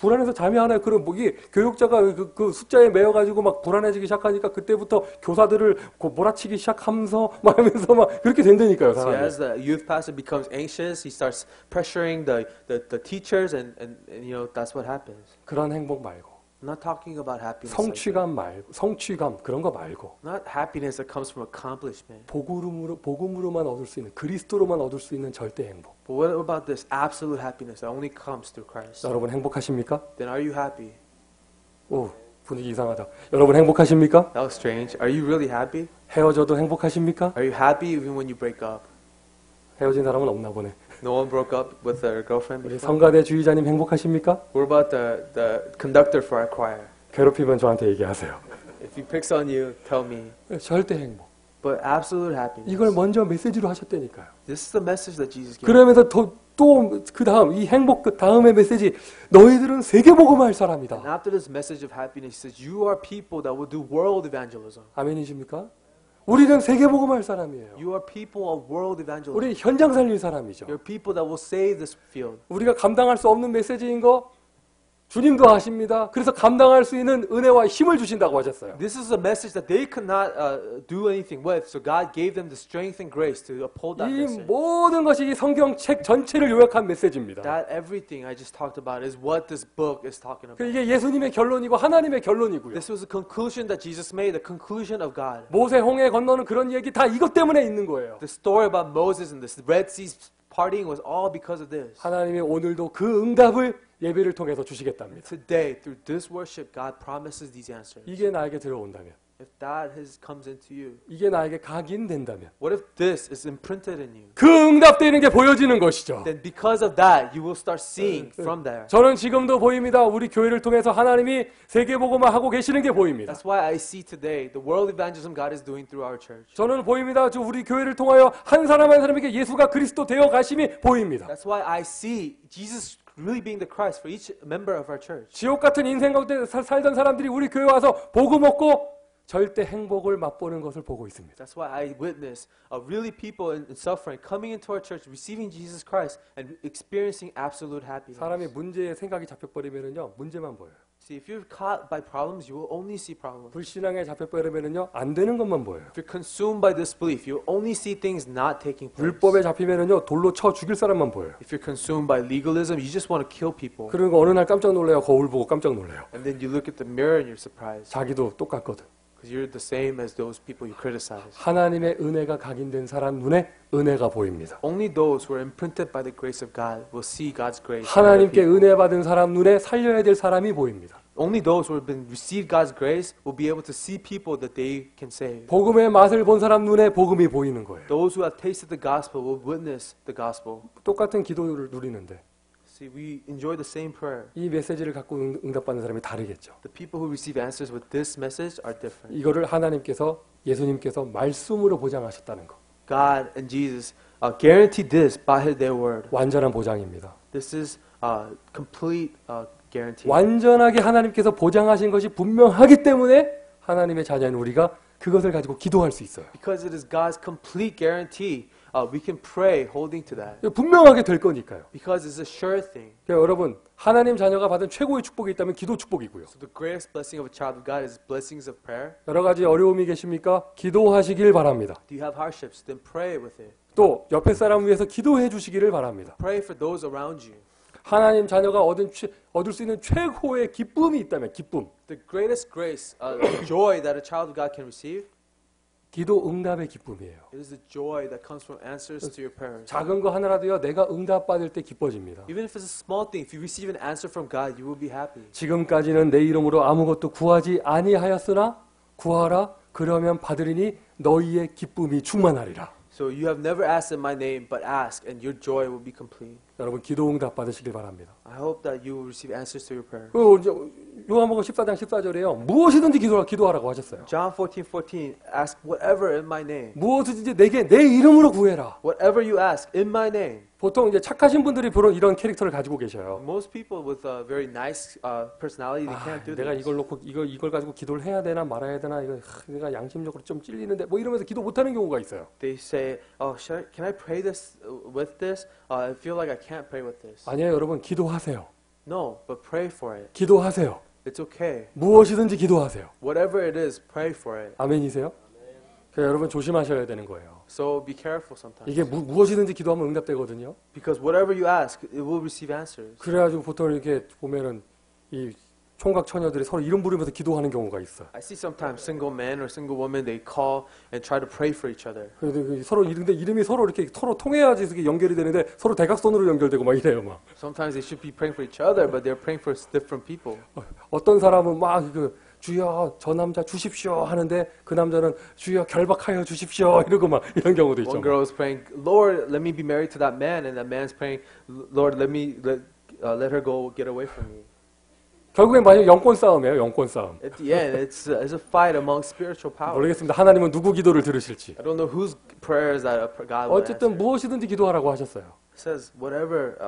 불안해서 잠이 안 와요. 그럼 뭐 이게 교육자가 그 숫자에 매여가지고 막 불안해지기 시작하니까 그때부터 교사들을 몰아치기 시작하면서 막 하면서 막 그렇게 된다니까요. So 사람이. as the youth pastor becomes anxious, he starts pressuring the teachers and you know, that's what happens. 그런 행복 말고. I'm not talking about happiness. 성취감 말고, 성취감 그런 거 말고. Not happiness that comes from accomplishment. 복음으로만 얻을 수 있는 그리스도로만 얻을 수 있는 절대 행복. But what about this absolute happiness that only comes through Christ? 여러분 행복하십니까? Then are you happy? 오, 분위기 이상하다. 여러분 행복하십니까? That was strange. Are you really happy? 헤어져도 행복하십니까? Are you happy even when you break up? 헤어진 사람은 없나 보네. No one broke up with their girlfriend 우리 before? 성가대 주의자님 행복하십니까? What about the conductor for our choir? 괴롭히면 저한테 얘기하세요. If he picks on you, tell me. 절대 행복. But absolute happiness. 이걸 먼저 메시지로 하셨다니까요. This is the message that Jesus gave. 그러면서 또 그 다음 이 행복 그 다음의 메시지 너희들은 세계복음할 사람이다. And after this message of happiness, he says, you are people that will do world evangelism. 아멘이십니까? 우리는 세계복음할 사람이에요. You are people of world evangelism. 우리 현장 살릴 사람이죠. You're people that will save this field. 우리가 감당할 수 없는 메시지인 거 주님도 아십니다. 그래서 감당할 수 있는 은혜와 힘을 주신다고 하셨어요. This is a message that they could not do anything with. So God gave them the strength and grace to uphold that 이 message. 모든 것이 이 성경책 전체를 요약한 메시지입니다. That everything I just talked about is what this book is talking about. 이게 예수님의 결론이고 하나님의 결론이고요. This was a conclusion that Jesus made, the conclusion of God. 모세 홍해 건너는 그런 얘기 다 이것 때문에 있는 거예요. The story about Moses and this Red Sea parting was all because of this. 하나님이 오늘도 그 응답을 예배를 통해서 주시겠답니다. Today, through this worship, God promises these answers. 이게 나에게 들어온다면, If that comes into you, 이게 나에게 각인된다면 what if this is imprinted in you? 그 응답되는 게 보여지는 것이죠. Then because of that, you will start seeing from there. 저는 지금도 보입니다. 우리 교회를 통해서 하나님이 세계복음화 하고 계시는 게 보입니다. That's why I see today the world evangelism God is doing through our church. 저는 보입니다. 우리 교회를 통하여 한 사람 한 사람에게 예수가 그리스도 되어 가심이 보입니다. That's why I see Jesus really being the Christ for each member of our church. 지옥 같은 인생 가운데 살던 사람들이 우리 교회 와서 복음 얻고 절대 행복을 맛보는 것을 보고 있습니다. That's why I witness really people in suffering coming into our church, receiving Jesus Christ and experiencing absolute happiness. 사람이 문제에 생각이 잡혀버리면은요 문제만 보여요. See, if you're caught by problems, you will only see problems. 불신앙에 잡혀버리면은요 안 되는 것만 보여요. If you're consumed by disbelief, you will only see things not taking place. 율법에 잡히면은요 돌로 쳐 죽일 사람만 보여요. If you're consumed by legalism, you just want to kill people. 그리고 어느 날 깜짝 놀래요. 거울 보고 깜짝 놀래요. And then you look at the mirror and you're surprised 자기도 똑같거든. because you're the same as those people you criticize. 하나님의 은혜가 각인된 사람 눈에 은혜가 보입니다. Only those who are imprinted by the grace of God will see God's grace. in other 하나님께 people. 은혜 받은 사람 눈에 살려야 될 사람이 보입니다. Only those who have been received God's grace will be able to see people that they can save. 복음의 맛을 본 사람 눈에 복음이 보이는 거예요. Those who have tasted the gospel will witness the gospel. 똑같은 기도를 누리는데 See, we enjoy the same prayer. 이 메시지를 갖고 응답받는 사람이 다르겠죠. The people who receive answers with this message are different. 이거를 하나님께서 예수님께서 말씀으로 보장하셨다는 거. God and Jesus guaranteed this by their word. 완전한 보장입니다. This is complete guarantee. 완전하게 하나님께서 보장하신 것이 분명하기 때문에 하나님의 자녀인 우리가 그것을 가지고 기도할 수 있어요. Because it is God's complete guarantee, we can pray holding to that. 분명하게 될 거니까요. Because it's a sure thing. 그러니까 여러분 하나님 자녀가 받은 최고의 축복이 있다면 기도 축복이고요. So the greatest blessing of a child of God is blessings of prayer. 여러 가지 어려움이 계십니까? 기도하시길 바랍니다. Do you have hardships? Then pray with it. 또 옆에 사람 위해서 기도해 주시기를 바랍니다. Pray for those around you. 하나님 자녀가 얻을 수 있는 최고의 기쁨이 있다면 기쁨. The greatest grace, joy that a child of God can receive 기도 응답의 기쁨이에요. It is the joy that comes from answers to your prayers. 작은 거 하나라도요, 내가 응답받을 때 기뻐집니다. Even if it's a small thing, if you receive an answer from God, you will be happy. 지금까지는 내 이름으로 아무것도 구하지 아니하였으나 구하라 그러면 받으리니 너희의 기쁨이 충만하리라. So you have never asked in my name, but ask, and your joy will be complete. 여러분 기도 응답 받으시길 바랍니다. I hope that you will receive answers to your prayer. 요한복음 14장 14절에요. 무엇이든지 기도하라고 하셨어요. John 14:14, ask whatever in my name. 무엇이든지 내게 내 이름으로 구해라. Whatever you ask in my name. 보통 이제 착하신 분들이 이런 캐릭터를 가지고 계셔요. Most people with a very nice personality, they can't do 내가 this. 이걸 놓고 이걸 가지고 기도를 해야 되나 말아야 되나 이거 내가 양심적으로 좀 찔리는데 뭐 이러면서 기도 못하는 경우가 있어요. They say, "Oh, can I pray this with this? I feel like I can't pray with this." 아니에요, 여러분 기도하세요. No, but pray for it. 기도하세요. It's okay. 무엇이든지 기도하세요. Whatever it is, pray for it. 아멘이세요? 그러니까 여러분 조심하셔야 되는 거예요. So be careful sometimes. 이게 무엇이든지 기도하면 응답되거든요. Because whatever you ask, it will receive answers. 그래가지고 보통 이렇게 보면은 이 총각 처녀들이 서로 이름 부르면서 기도하는 경우가 있어. I see sometimes single men or single women, they call and try to pray for each other. 근데 서로 근데 이름이 서로 이렇게 서로 통해야지 이게 연결이 되는데 서로 대각선으로 연결되고 막 이래요, 막. Sometimes they should be praying for each other, but they're praying for different people. 어떤 사람은 막 주여 저 남자 주십시오 하는데 그 남자는 주여 결박하여 주십시오 이러고 막 이런 경우도 있죠. One girl is praying, Lord, let me be married to that man, and that man's praying, Lord, let her go get away from me. 결국엔 만약 영권 싸움이에요, 영권 싸움. At the end, it's a fight among spiritual powers. 모르겠습니다. 하나님은 누구 기도를 들으실지. I don't know whose prayers that God will answer. 어쨌든 무엇이든지 기도하라고 하셨어요. It says, whatever,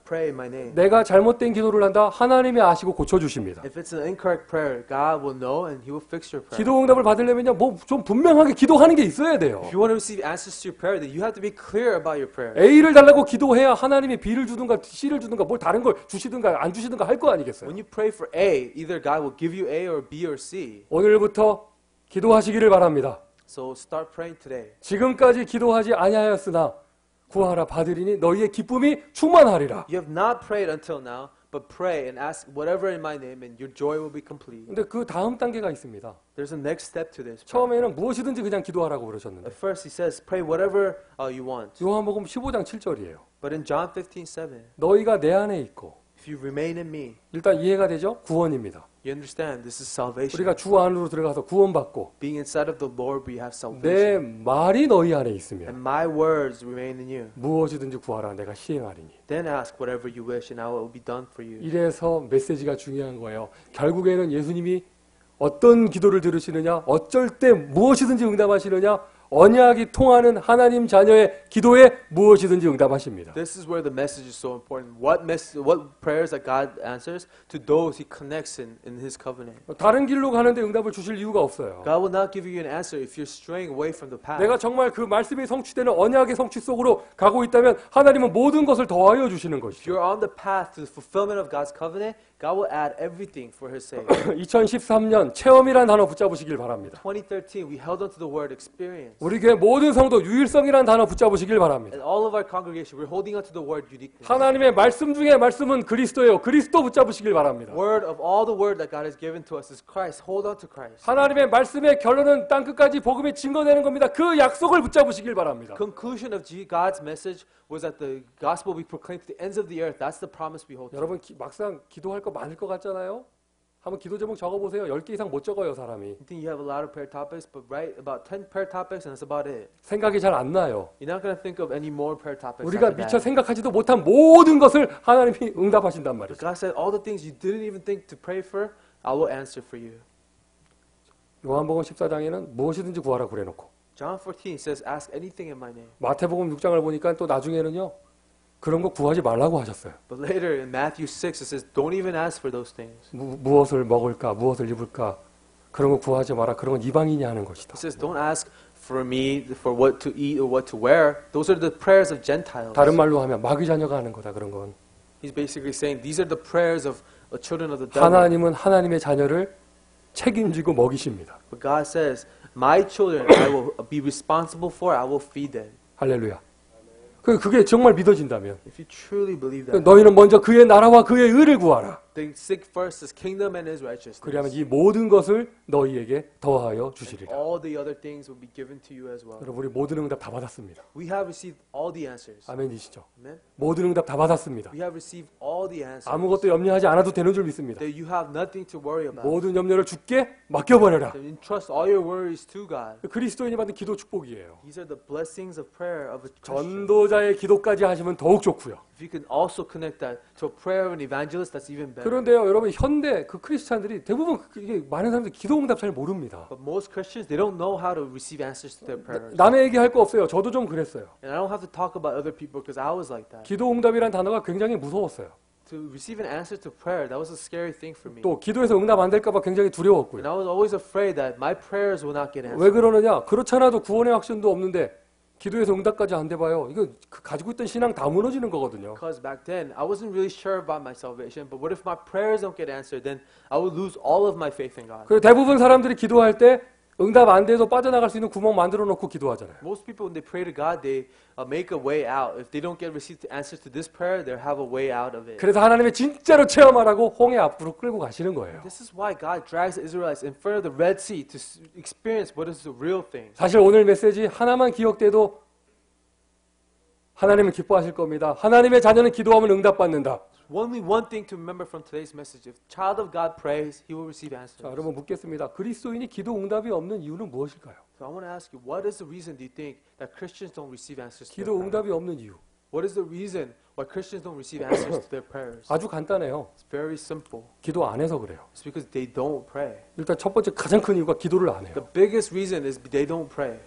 pray in my name. 내가 잘못된 기도를 한다, 하나님이 아시고 고쳐주십니다. If it's an incorrect prayer, God will know and He will fix your prayer. 기도 응답을 받으려면요, 뭐 좀 분명하게 기도하는 게 있어야 돼요. If you want to receive answers to your prayer, then you have to be clear about your prayer. A를 달라고 기도해야 하나님이 B를 주든가 C를 주든가 뭘 다른 걸 주시든가 안 주시든가 할 거 아니겠어요. When you pray for A, either God will give you A or B or C. 오늘부터 기도하시기를 바랍니다. So start praying today. 지금까지 기도하지 아니하였으나 구하라 받으리니 너희의 기쁨이 충만하리라. You have not prayed until now, but pray and ask whatever in my name, and your joy will be complete. 근데 그 다음 단계가 있습니다. There's a next step to this. prayer. 처음에는 무엇이든지 그냥 기도하라고 그러셨는데 At first, He says, pray whatever you want. 요한복음 15장 7절이에요. But in John 15:7, 너희가 내 안에 있고 if you remain in me, 일단 이해가 되죠? 구원입니다. you understand this is salvation. 우리가 주 안으로 들어가서 구원받고 Being inside of the Lord, we have 내 salvation. 말이 너희 안에 있으면 And my words remain in you. 무엇이든지 구하라 내가 시행하리니. Then ask whatever you wish, and I will be done for you. 이래서 메시지가 중요한 거예요. 결국에는 예수님이 어떤 기도를 들으시느냐, 어쩔 때 무엇이든지 응답하시느냐, 언약이 통하는 하나님 자녀의 기도에 무엇이든지 응답하십니다. This is where the message is so important. What prayers that God answers to those He connects in His covenant. 다른 길로 가는데 응답을 주실 이유가 없어요. God will not give you an answer if you're straying away from the path. 내가 정말 그 말씀이 성취되는 언약의 성취 속으로 가고 있다면 하나님은 모든 것을 더하여 주시는 If 것이죠. you're on the path to the fulfillment of God's covenant, God will add everything for His sake. 2013년 체험이라는 단어 붙잡으시길 바랍니다. 2013, we held on to the word experience. 우리 교회 모든 성도 유일성이라는 단어 붙잡으시길 바랍니다. And all of our congregation, we're holding on to the word uniqueness. 하나님의 말씀 중에 말씀은 그리스도예요. 그리스도 붙잡으시길 바랍니다. Word of all the word that God has given to us is Christ. Hold on to Christ. 하나님의 말씀의 결론은 땅끝까지 복음이 증거되는 겁니다. 그 약속을 붙잡으시길 바랍니다. Conclusion of God's message was that the gospel we proclaim to the ends of the earth. That's the promise we hold to. 여러분 막상 기도할 거 많을 것 같잖아요. 한번 기도 제목 적어보세요. 10개 이상 못 적어요, 사람이. You think you have a lot of prayer topics, but write about 10 prayer topics and that's about it. 생각이 잘 안 나요. You're not going to think of any more prayer topics. 우리가 after 미처 that. 생각하지도 못한 모든 것을 하나님이 응답하신단 But 말이죠. God said, all the things you didn't even think to pray for, I will answer for you. 요한복음 14장에는 무엇이든지 구하라 그래놓고 John 14 says, ask anything in my name. 마태복음 6장을 보니까 또 나중에는요. 그런 거 구하지 말라고 하셨어요. But later in Matthew 6, it says, don't even ask for those things. 무엇을 먹을까, 무엇을 입을까 그런 거 구하지 마라. 그런 건 이방인이 하는 것이다. It says, don't ask for me for what to eat or what to wear. Those are the prayers of Gentiles. 다른 말로 하면 마귀 자녀가 하는 거다. 그런 건. He's basically saying, these are the prayers of the children of the devil. 하나님은 하나님의 자녀를 책임지고 먹이십니다. But God says, my children I will be responsible for, I will feed them. 할렐루야. 그게 정말 믿어진다면 If you truly believe that, 너희는 먼저 그의 나라와 그의 의를 구하라. They seek first His kingdom and His righteousness. 그리하면 이 모든 것을 너희에게 더하여 주시리라. All the other things will be given to you as well. 여러분 우리 모든 응답 다 받았습니다. We have received all the answers. 아멘이시죠? Amen. 모든 응답 다 받았습니다. We have received all the answers. 아무것도 염려하지 않아도 되는 줄 믿습니다. That you have nothing to worry about. 모든 염려를 주께 맡겨버려라. Then entrust all your worries to God. 그리스도인이 받은 기도 축복이에요. These are the blessings of prayer of a Christian. 전도자의 기도까지 하시면 더욱 좋고요. If you can also connect that to a prayer of an evangelist, that's even better. 그런데요, 여러분 현대 그 크리스찬들이 대부분 이게 많은 사람들이 기도 응답 잘 모릅니다. But most Christians, they don't know how to receive answers to their prayers. 남의 얘기할 거 없어요. 저도 좀 그랬어요. And I don't have to talk about other people because I was like that. 기도 응답이란 단어가 굉장히 무서웠어요. To receive an answer to prayer, that was a scary thing for me. 또 기도에서 응답 안 될까 봐 굉장히 두려웠고요. And I was always afraid that my prayers will not get answered. 왜 그러느냐? 그렇잖아도 구원의 확신도 없는데 기도에서 응답까지 안 돼봐요. 이거 가지고 있던 신앙 다 무너지는 거거든요. Because back then, I wasn't really sure about my salvation. But what if my prayers don't get answered? Then I would lose all of my faith in God. 그래서 대부분 사람들이 기도할 때 응답 안 돼도 빠져나갈 수 있는 구멍 만들어 놓고 기도하잖아요. Most people, when they pray to God, they make a way out. If they don't get received answers to this prayer, they'll have a way out of it. 그래서 하나님의 진짜로 체험하라고 홍해 앞으로 끌고 가시는 거예요. This is why God drags the Israelites in front of the Red Sea to experience what is the real thing. 사실 오늘 메시지 하나만 기억돼도 하나님은 기뻐하실 겁니다. 하나님의 자녀는 기도하면 응답받는다. Only one thing to remember from today's message. If a child of God prays, he will receive answers. 자, 여러분 묻겠습니다. 그리스도인이 기도 응답이 없는 이유는 무엇일까요? So I want to ask you, what is the reason do you think that Christians don't receive answers to their 기도 prayers? 응답이 없는 이유. What is the reason why Christians don't receive answers to their prayers? 아주 간단해요. It's very simple. 기도 안 해서 그래요. It's because they don't pray. 일단 첫 번째 가장 큰 이유가 기도를 안 해요. The biggest reason is they don't pray.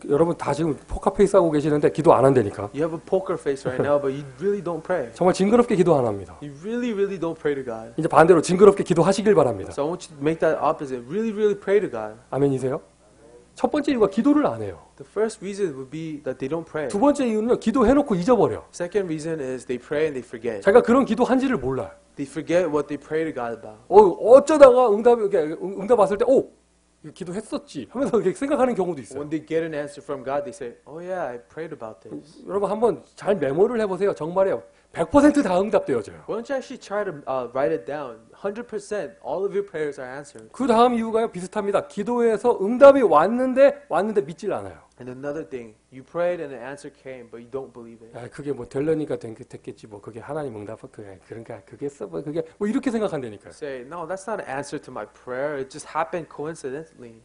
여러분 다 지금 포카페이스 하고 계시는데 기도 안 한다니까. You have a poker face right now, but you really don't pray. 정말 징그럽게 기도 안 합니다. You really don't pray to God. 이제 반대로 징그럽게 기도하시길 바랍니다. So I want you to make that opposite. Really pray to God. 아멘이세요? 첫 번째 이유가 기도를 안 해요. The first reason would be that they don't pray. 두 번째 이유는요. 기도해놓고 잊어버려. Second reason is they pray and they forget. 자기가 그런 기도한지를 몰라요. They forget what they pray to God about. 어쩌다가 응답 왔을 때, 이거 기도했었지 하면서 이렇게 생각하는 경우도 있어요. When they get an answer from God, they say, "Oh yeah, I prayed about this." 여러분 한번 잘 메모를 해보세요. 정말요. 100% 다 응답되어져요. Why don't you actually try to write it down? 100% all of your prayers are answered. 그 다음 이유가요. 비슷합니다. 기도에서 응답이 왔는데 믿질 않아요. And another thing, you prayed and an answer came, but you don't believe it. 그게 뭐 되려니까 됐겠지 뭐 그게 하나님 응답 그러니까 그게 그게 뭐 이렇게 생각한다니까요. Say, no, that's not an answer to my prayer. It just happened coincidentally.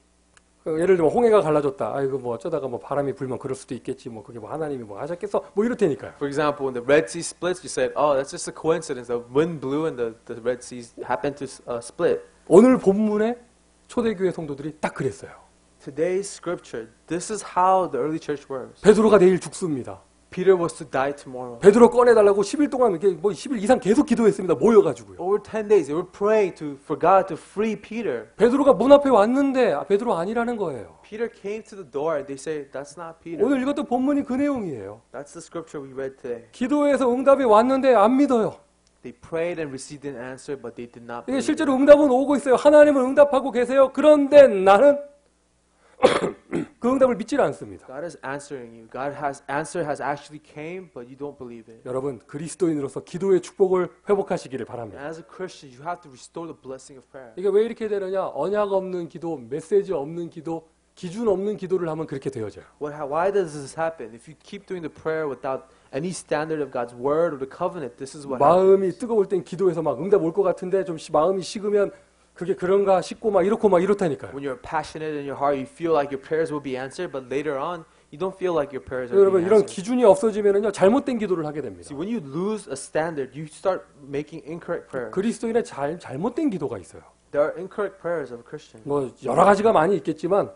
예를 들면 홍해가 갈라졌다. 아이고 뭐 어쩌다가 뭐 바람이 불면 그럴 수도 있겠지. 뭐 그게 뭐 하나님이 뭐 하셨겠어. 뭐 이렇다니까요. For example, when the Red Sea splits, you said, "Oh, that's just a coincidence. The wind blew and the Red Sea happened to split." 오늘 본문에 초대교회 성도들이 딱 그랬어요. Today's scripture, this is how the early church works. 베드로가 내일 죽습니다. Peter was to die tomorrow. 베드로 꺼내달라고 10일 동안 이렇게 뭐 10일 이상 계속 기도했습니다. 모여가지고요. Over 10 days, they were praying for God to free Peter. 베드로가 문 앞에 왔는데 베드로 아니라는 거예요. Peter came to the door and they say, "That's not Peter." 오늘 읽었던 본문이 그 내용이에요. That's the scripture we read today. 기도에서 응답이 왔는데 안 믿어요. They prayed and received an answer, but they did not 이게 believe. 실제로 응답은 오고 있어요. 하나님은 응답하고 계세요. 그런데 나는 그 응답을 믿질 않습니다. God is answering you. Answer has actually came, but you don't believe it. 여러분 그리스도인으로서 기도의 축복을 회복하시기를 바랍니다. As a Christian, you have to restore the blessing of prayer. 이게 왜 이렇게 되느냐? 언약 없는 기도, 메시지 없는 기도, 기준 없는 기도를 하면 그렇게 되어져요. Why does this happen? If you keep doing the prayer without any standard of God's word or the covenant, this is what 마음이 happens. 뜨거울 땐 기도해서 막 응답 올 것 같은데 좀 마음이 식으면 그게 그런가 싶고 막 이렇다니까요. When you're passionate in your heart, you feel like your prayers will be answered, but later on, you don't feel like your prayers are 여러분 being 이런 answered. 기준이 없어지면은요 잘못된 기도를 하게 됩니다. See, when you lose a standard, you start making incorrect prayers. 그리스도인의 잘못된 기도가 있어요. There are incorrect prayers of a Christian. 뭐 여러 가지가 많이 있겠지만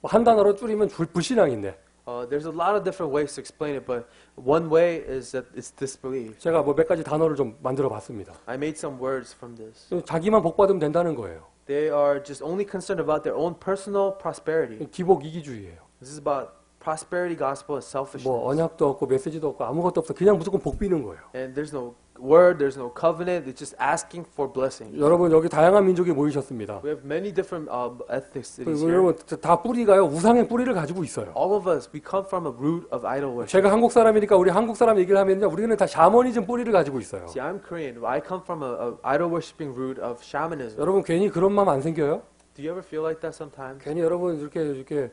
한 단어로 줄이면 불신앙인데 There's a lot of different ways to explain it, but one way is that it's disbelief. 제가 뭐 몇 가지 단어를 좀 만들어 봤습니다. I made some words from this. 자기만 복 받으면 된다는 거예요. They are just only concerned about their own personal prosperity. 기복 이기주의예요. This is about prosperity gospel is selfishness. 뭐 언약도 없고 메시지도 없고 아무것도 없어. 그냥 무조건 복 비는 거예요. And there's no word, there's no covenant. It's just asking for blessing. 여러분 여기 다양한 민족이 모이셨습니다. We have many different ethnicities 그리고 here. 여러분 다 뿌리가요 우상의 뿌리를 가지고 있어요. All of us, we come from a root of idol worship. 제가 한국 사람이니까 우리 한국 사람 얘기를 하면요 우리는 다 샤머니즘 뿌리를 가지고 있어요. See, I'm Korean. I come from a idol worshiping root of shamanism. 여러분 괜히 그런 마음 안 생겨요? Do you ever feel like that sometimes? 괜히 여러분 이렇게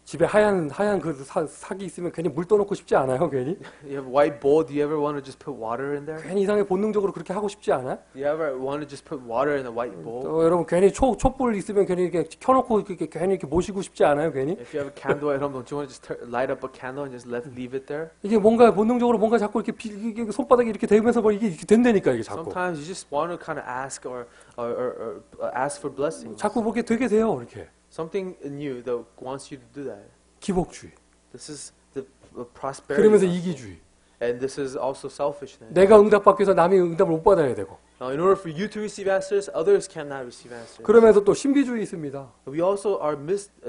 집에 하얀 그 사기 있으면 괜히 물 떠놓고 싶지 않아요? 괜히? You have a white bowl. Do you ever want to just put water in there? 괜히 이상하게 본능적으로 그렇게 하고 싶지 않아? Do you ever want to just put water in a white bowl? 또 여러분 괜히 촛불 있으면 괜히 이렇게 켜놓고 괜히 이렇게 모시고 싶지 않아요? 괜히? If you have a candle at home, don't you want to just light up a candle and just leave it there? 이게 뭔가 본능적으로 뭔가 자꾸 이게 손바닥에 이렇게 대면서 뭐 이게 된다니까 이게 자꾸. Sometimes you just want to kind of ask or ask for blessing. 자꾸 그렇게 되게 돼요 이렇게. Something in you that wants you to do that. 기복주의. This is the prosperity. 그러면서 gospel. 이기주의. And this is also selfishness. 내가 응답받기 위해서 남이 응답을 못 받아야 되고. Now, in order for you to receive answers, others cannot receive answers. 그러면서 또 신비주의 있습니다. We also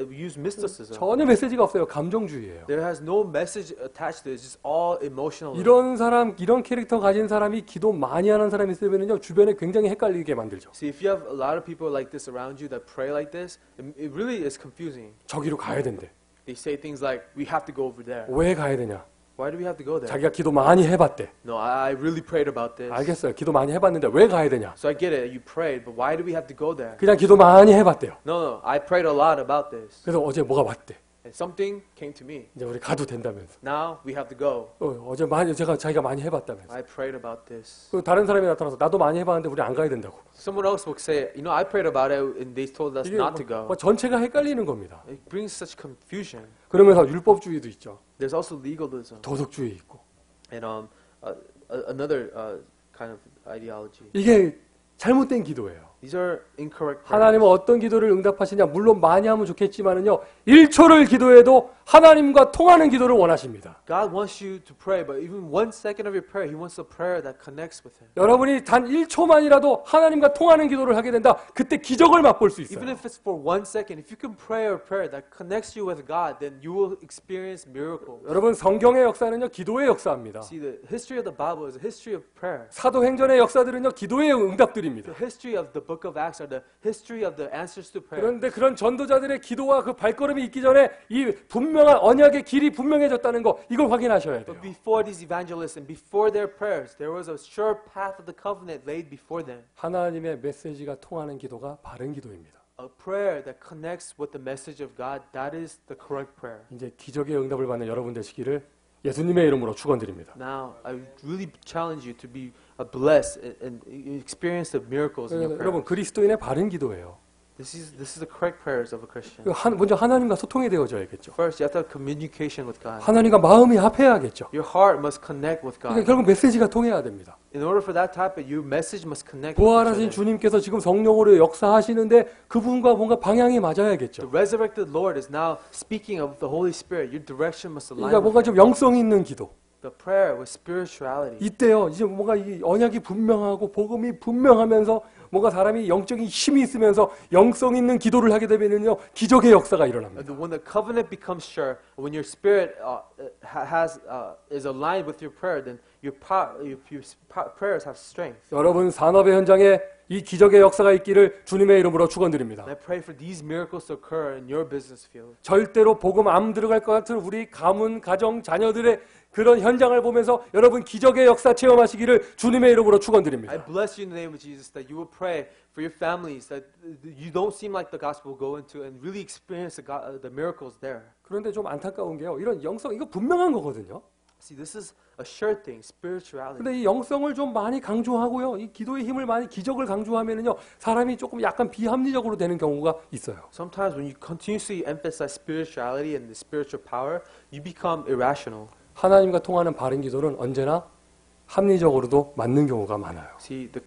use mysticism. 전혀 메시지가 없어요. 감정주의예요. There has no message attached to it. It's just all emotional. 이런 캐릭터 가진 사람이 기도 많이 하는 사람이 있으면요 주변에 굉장히 헷갈리게 만들죠. See, if you have a lot of people like this around you that pray like this, it really is confusing. 저기로 가야 된대. They say things like, "We have to go over there." 왜 가야 되냐? Why do we have to go there? 자기가 기도 많이 해봤대. No, I really prayed about this. 알겠어요. 기도 많이 해봤는데 왜 가야 되냐? So I get it. You prayed, but why do we have to go there? 그냥 기도 많이 해봤대요. No, I prayed a lot about this, 그래서 어제 뭐가 왔대. and something came to me. 이제 우리 가도 된다면서. Now we have to go. 어제 자기가 많이 해봤다면서. I prayed about this. 그 다른 사람이 나타나서 나도 많이 해봤는데 우리 안 가야 된다고. Someone else will say, "You know, I prayed about it, and they told us 이게 not to go." 뭐 전체가 헷갈리는 겁니다. It brings such confusion. 그러면서 율법주의도 있죠. There's also legalism 도덕주의 있고. and another kind of ideology. 이게 잘못된 기도예요. These are incorrect prayers. 하나님은 어떤 기도를 응답하시냐? 물론 많이 하면 좋겠지만은요. 1초를 기도해도 하나님과 통하는 기도를 원하십니다. God wants you to pray, but even 1 second of your prayer, He wants a prayer that connects with Him. 여러분이 단 1초만이라도 하나님과 통하는 기도를 하게 된다. 그때 기적을 맛볼 수 있어요. Even if it's for 1 second, if you can pray a prayer that connects you with God, then you will experience miracles. 여러분 성경의 역사는요. 기도의 역사입니다. See, the history of the Bible is a history of prayer. 사도행전의 역사들은요. 기도의 응답들입니다. The history of the book of Acts are the history of the answers to prayer. 그런데 그런 전도자들의 기도와 그 발걸음이 있기 전에 이 분명한 언약의 길이 분명해졌다는 거 이걸 확인하셔야 돼요. But before these evangelists and before their prayers, there was a sure path of the covenant laid before them. 하나님의 메시지가 통하는 기도가 바른 기도입니다. A prayer that connects with the message of God, that is the correct prayer. 이제 기적의 응답을 받는 여러분 되시기를 예수님의 이름으로 축원드립니다. Now, I really challenge you to be blessed and experience the miracles in your prayer. 여러분 그리스도인의 바른 기도예요. This is the correct prayers of a Christian. 먼저 하나님과 소통이 되어져야겠죠. First, you have to have communication with God. 하나님과 마음이 합해야겠죠. Your heart must connect with 그러니까 God. 결국 메시지가 통해야 됩니다. In order for that to happen, your message must connect with each 부활하신 other. 주님께서 지금 성령으로 역사하시는데 그분과 뭔가 방향이 맞아야겠죠. The resurrected Lord is now speaking of the Holy Spirit. Your direction must align 그러니까 뭔가 with 좀 영성 있는 기도. the prayer with spirituality. 이때요. 이제 뭔가 이 언약이 분명하고 복음이 분명하면서 뭔가 사람이 영적인 힘이 있으면서 영성 있는 기도를 하게 되면은요 기적의 역사가 일어납니다. When the covenant becomes sure, when your spirit is aligned with your prayer, then your prayers have strength. 여러분 산업의 현장에 이 기적의 역사가 있기를 주님의 이름으로 축원드립니다. And I pray for these miracles to occur in your business field. 절대로 복음 안 들어갈 것 같은 우리 가문, 가정, 자녀들의 그런 현장을 보면서 여러분 기적의 역사 체험하시기를 주님의 이름으로 축원드립니다. I bless you in the name of Jesus that you will pray for your families that you don't seem like the gospel will go into and really experience the miracles there. 그런데 좀 안타까운 게요. 이런 영성 이거 분명한 거거든요. See, this is a sure thing, spirituality. 근데 이 영성을 좀 많이 강조하고요. 이 기도의 힘을 많이 기적을 강조하면은요. 사람이 조금 약간 비합리적으로 되는 경우가 있어요. Sometimes when you continuously emphasize spirituality and the spiritual power, you become irrational. 하나님과 통하는 바른 기도는 언제나 합리적으로도 맞는 경우가 많아요. See, the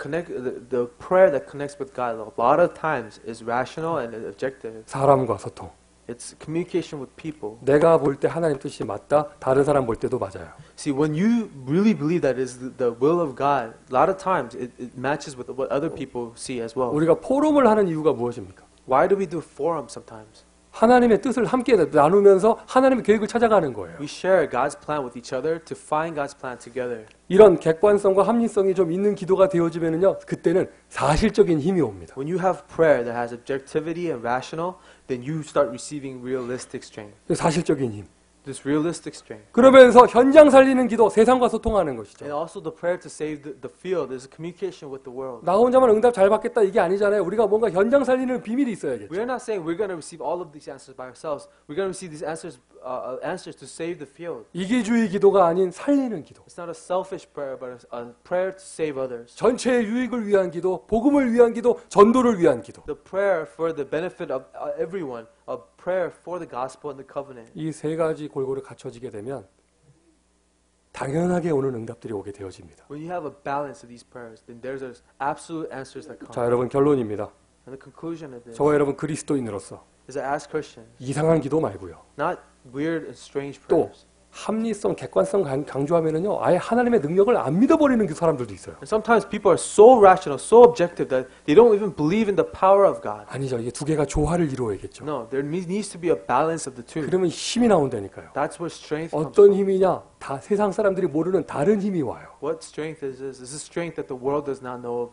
prayer that connects with God a lot of times is rational and objective. 사람과 소통. It's communication with people. 내가 볼 때 하나님 뜻이 맞다. 다른 사람 볼 때도 맞아요. See, when you really believe that is the will of God, a lot of times it matches with what other people see as well. 우리가 포럼을 하는 이유가 무엇입니까? Why do we do forums sometimes? 하나님의 뜻을 함께 나누면서 하나님의 계획을 찾아가는 거예요. We share God's plan with each other to find God's plan together. 이런 객관성과 합리성이 좀 있는 기도가 되어지면요, 그때는 사실적인 힘이 옵니다. When you have prayer that has objectivity and rational, then you start receiving realistic strength. 사실적인 힘. This realistic strength. 그러면서 현장 살리는 기도, 세상과 소통하는 것이죠. And also the prayer to save the field is communication with the world. 나 혼자만 응답 잘 받겠다 이게 아니잖아요. 우리가 뭔가 현장 살리는 비밀이 있어야겠죠. We're not saying we're going to receive all of these answers by ourselves. We're going to receive these answers to save the field. 이기주의 기도가 아닌 살리는 기도. It's not a selfish prayer, but a prayer to save others. 전체의 유익을 위한 기도, 복음을 위한 기도, 전도를 위한 기도. The prayer for the benefit of everyone, a prayer for the gospel and the covenant. 이 세 가지 골고루 갖춰지게 되면 당연하게 오는 응답들이 오게 되어집니다. When you have a balance of these prayers, then there's absolute answers that come. 자, 여러분 결론입니다. And the conclusion of this 저와 여러분 그리스도인으로서 is that as Christians, 이상한 기도 말고요. not weird and strange 또 prayers. 합리성, 객관성 강조하면은요, 아예 하나님의 능력을 안 믿어버리는 그 사람들도 있어요. And sometimes people are so rational, so objective that they don't even believe in the power of God. 아니죠. 이게 두 개가 조화를 이루어야겠죠. No, there needs to be a balance of the two. 그러면 힘이 나온다니까요. That's where strength comes 어떤 from. 힘이냐? 다 세상 사람들이 모르는 다른 힘이 와요. What strength is this? This is strength that the world does not know of.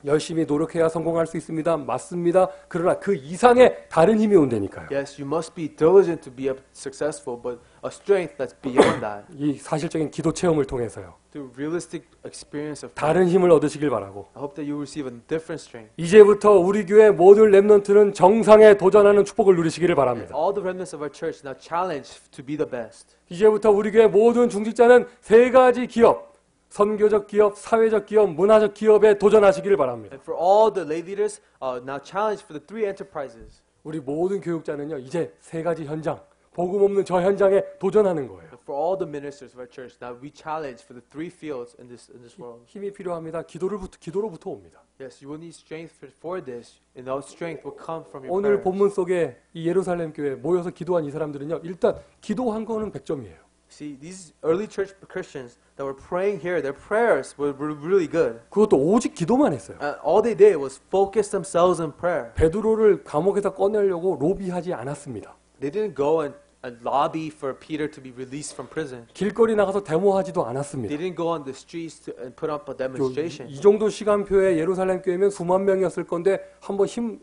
열심히 노력해야 성공할 수 있습니다. 맞습니다. 그러나 그 이상의 다른 힘이 온다니까요. Yes, you must be diligent to be successful, but a strength that's beyond that. 이 사실적인 기도 체험을 통해서요. Through realistic experience of 다른 힘을 얻으시길 바라고. I hope that you receive a different strength. 이제부터 우리 교회 모든 렘넌트는 정상에 도전하는 축복을 누리시기를 바랍니다. All the remnants of our church now challenge to be the best. 이제부터 우리 교회 모든 중직자는 세 가지 기업, 선교적 기업, 사회적 기업, 문화적 기업에 도전하시기를 바랍니다. And for all the lay leaders, now challenge for the three enterprises. 우리 모든 교육자는요, 이제 세 가지 현장, 복음 없는 저 현장에 도전하는 거예요. And for all the ministers of our church, now we challenge for the three fields in this world. 힘이 필요합니다. 기도로부터 옵니다. Yes, you will need strength for this, and that strength will come from your 오늘 prayers. 본문 속에 이 예루살렘 교회 모여서 기도한 이 사람들은요, 일단 기도한 거는 100점이에요. See, these early church Christians that were praying here, their prayers were really good. 그것도 오직 기도만 했어요. And all they did was focus themselves in prayer. 베드로를 감옥에서 꺼내려고 로비하지 않았습니다. They didn't go and lobby for Peter to be released from prison. 길거리 나가서 데모하지도 They 않았습니다. didn't go on the streets and put up a demonstration. 이 정도 시간표에 예루살렘 교회면 수만 명이었을 건데 한번 힘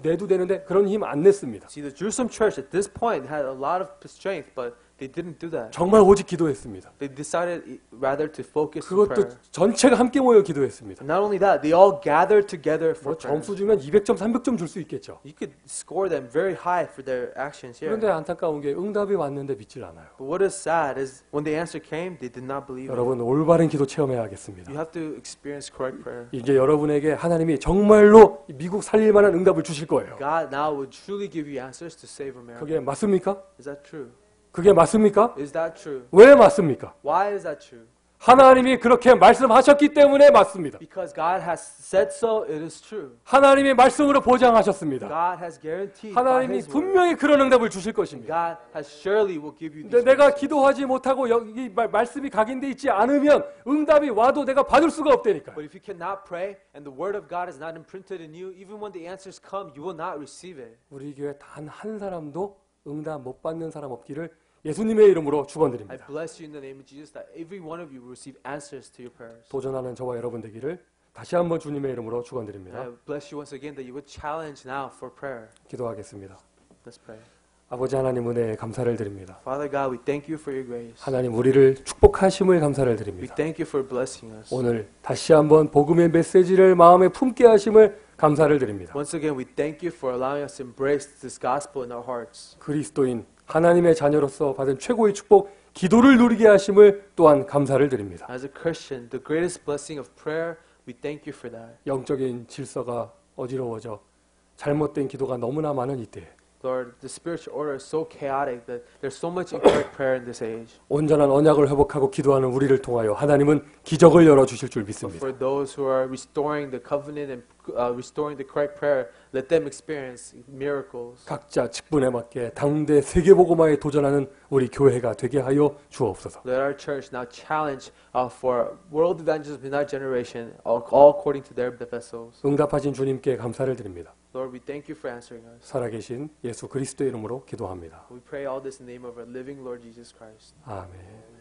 내도 되는데 그런 힘 안 냈습니다. See, the Jerusalem church at this point had a lot of strength, but they didn't do that. 정말 오직 기도했습니다. They decided rather to focus on 그것도 prayer. 전체가 함께 모여 기도했습니다. And not only that, they all gathered together 뭐 for prayer. 점수 주면 200점, 300점 줄 수 있겠죠. You could score them very high for their actions here. 그런데 안타까운 게 응답이 왔는데 믿질 않아요. But what is sad is when the answer came, they did not believe it. 여러분 올바른 기도 체험해야겠습니다. You have to experience correct prayer. 이제 여러분에게 하나님이 정말로 미국 살릴 만한 응답을 주실 거예요. God now will truly give you answers to save America. 그게 맞습니까? Is that true? 그게 맞습니까? Is that true? 왜 맞습니까? Why is that true? 하나님이 그렇게 말씀하셨기 때문에 맞습니다. Because God has said so, it is true. 하나님이 말씀으로 보장하셨습니다. God has guaranteed by 하나님이 His word. 분명히 그런 응답을 주실 것입니다. God has surely will give you 근데 these 내가 answers. 기도하지 못하고 여기 말씀이 각인돼 있지 않으면 응답이 와도 내가 받을 수가 없다니까요. But if you cannot pray and the word of God is not imprinted in you, even when the answers come, you will not receive it. 우리 교회 단 한 사람도 응답 못 받는 사람 없기를 예수님의 이름으로 I 축원드립니다. bless you in the name of Jesus that every one of you will receive answers to your prayers. 도전하는 저와 여러분 되기를 다시 한번 주님의 이름으로 And 축원드립니다. I bless you once again that you would challenge now for prayer. 기도하겠습니다. Let's pray. 아버지 하나님 은혜에 감사를 드립니다. Father God, we thank you for your grace. 하나님 우리를 축복하심을 감사를 We 드립니다. thank you for blessing us. 오늘 다시 한번 복음의 메시지를 마음에 품게 하심을 감사를 드립니다. Once again, we thank you for allowing us to embrace this gospel in our hearts. 그리스도인 하나님의 자녀로서 받은 최고의 축복 기도를 누리게 하심을 또한 감사를 드립니다. As a Christian, the greatest blessing of prayer, we thank you for that. 영적인 질서가 어지러워져 잘못된 기도가 너무나 많은 이때 Lord, the spiritual order is so chaotic that there's so much incorrect prayer in this age. 온전한 언약을 회복하고 기도하는 우리를 통하여 하나님은 기적을 열어주실 줄 But 믿습니다. for those who are restoring the covenant and restoring the correct prayer, let them experience miracles. 각자 직분에 맞게 당대 세계복음화에 도전하는 우리 교회가 되게 하여 주옵소서. Let our church now challenge for world evangelism in our generation, all according to their vessels. 응답하신 주님께 감사를 드립니다. Lord, we thank you for answering us. 살아계신 예수 그리스도의 이름으로 기도합니다. We pray all this in the name of our living Lord Jesus Christ. 아멘.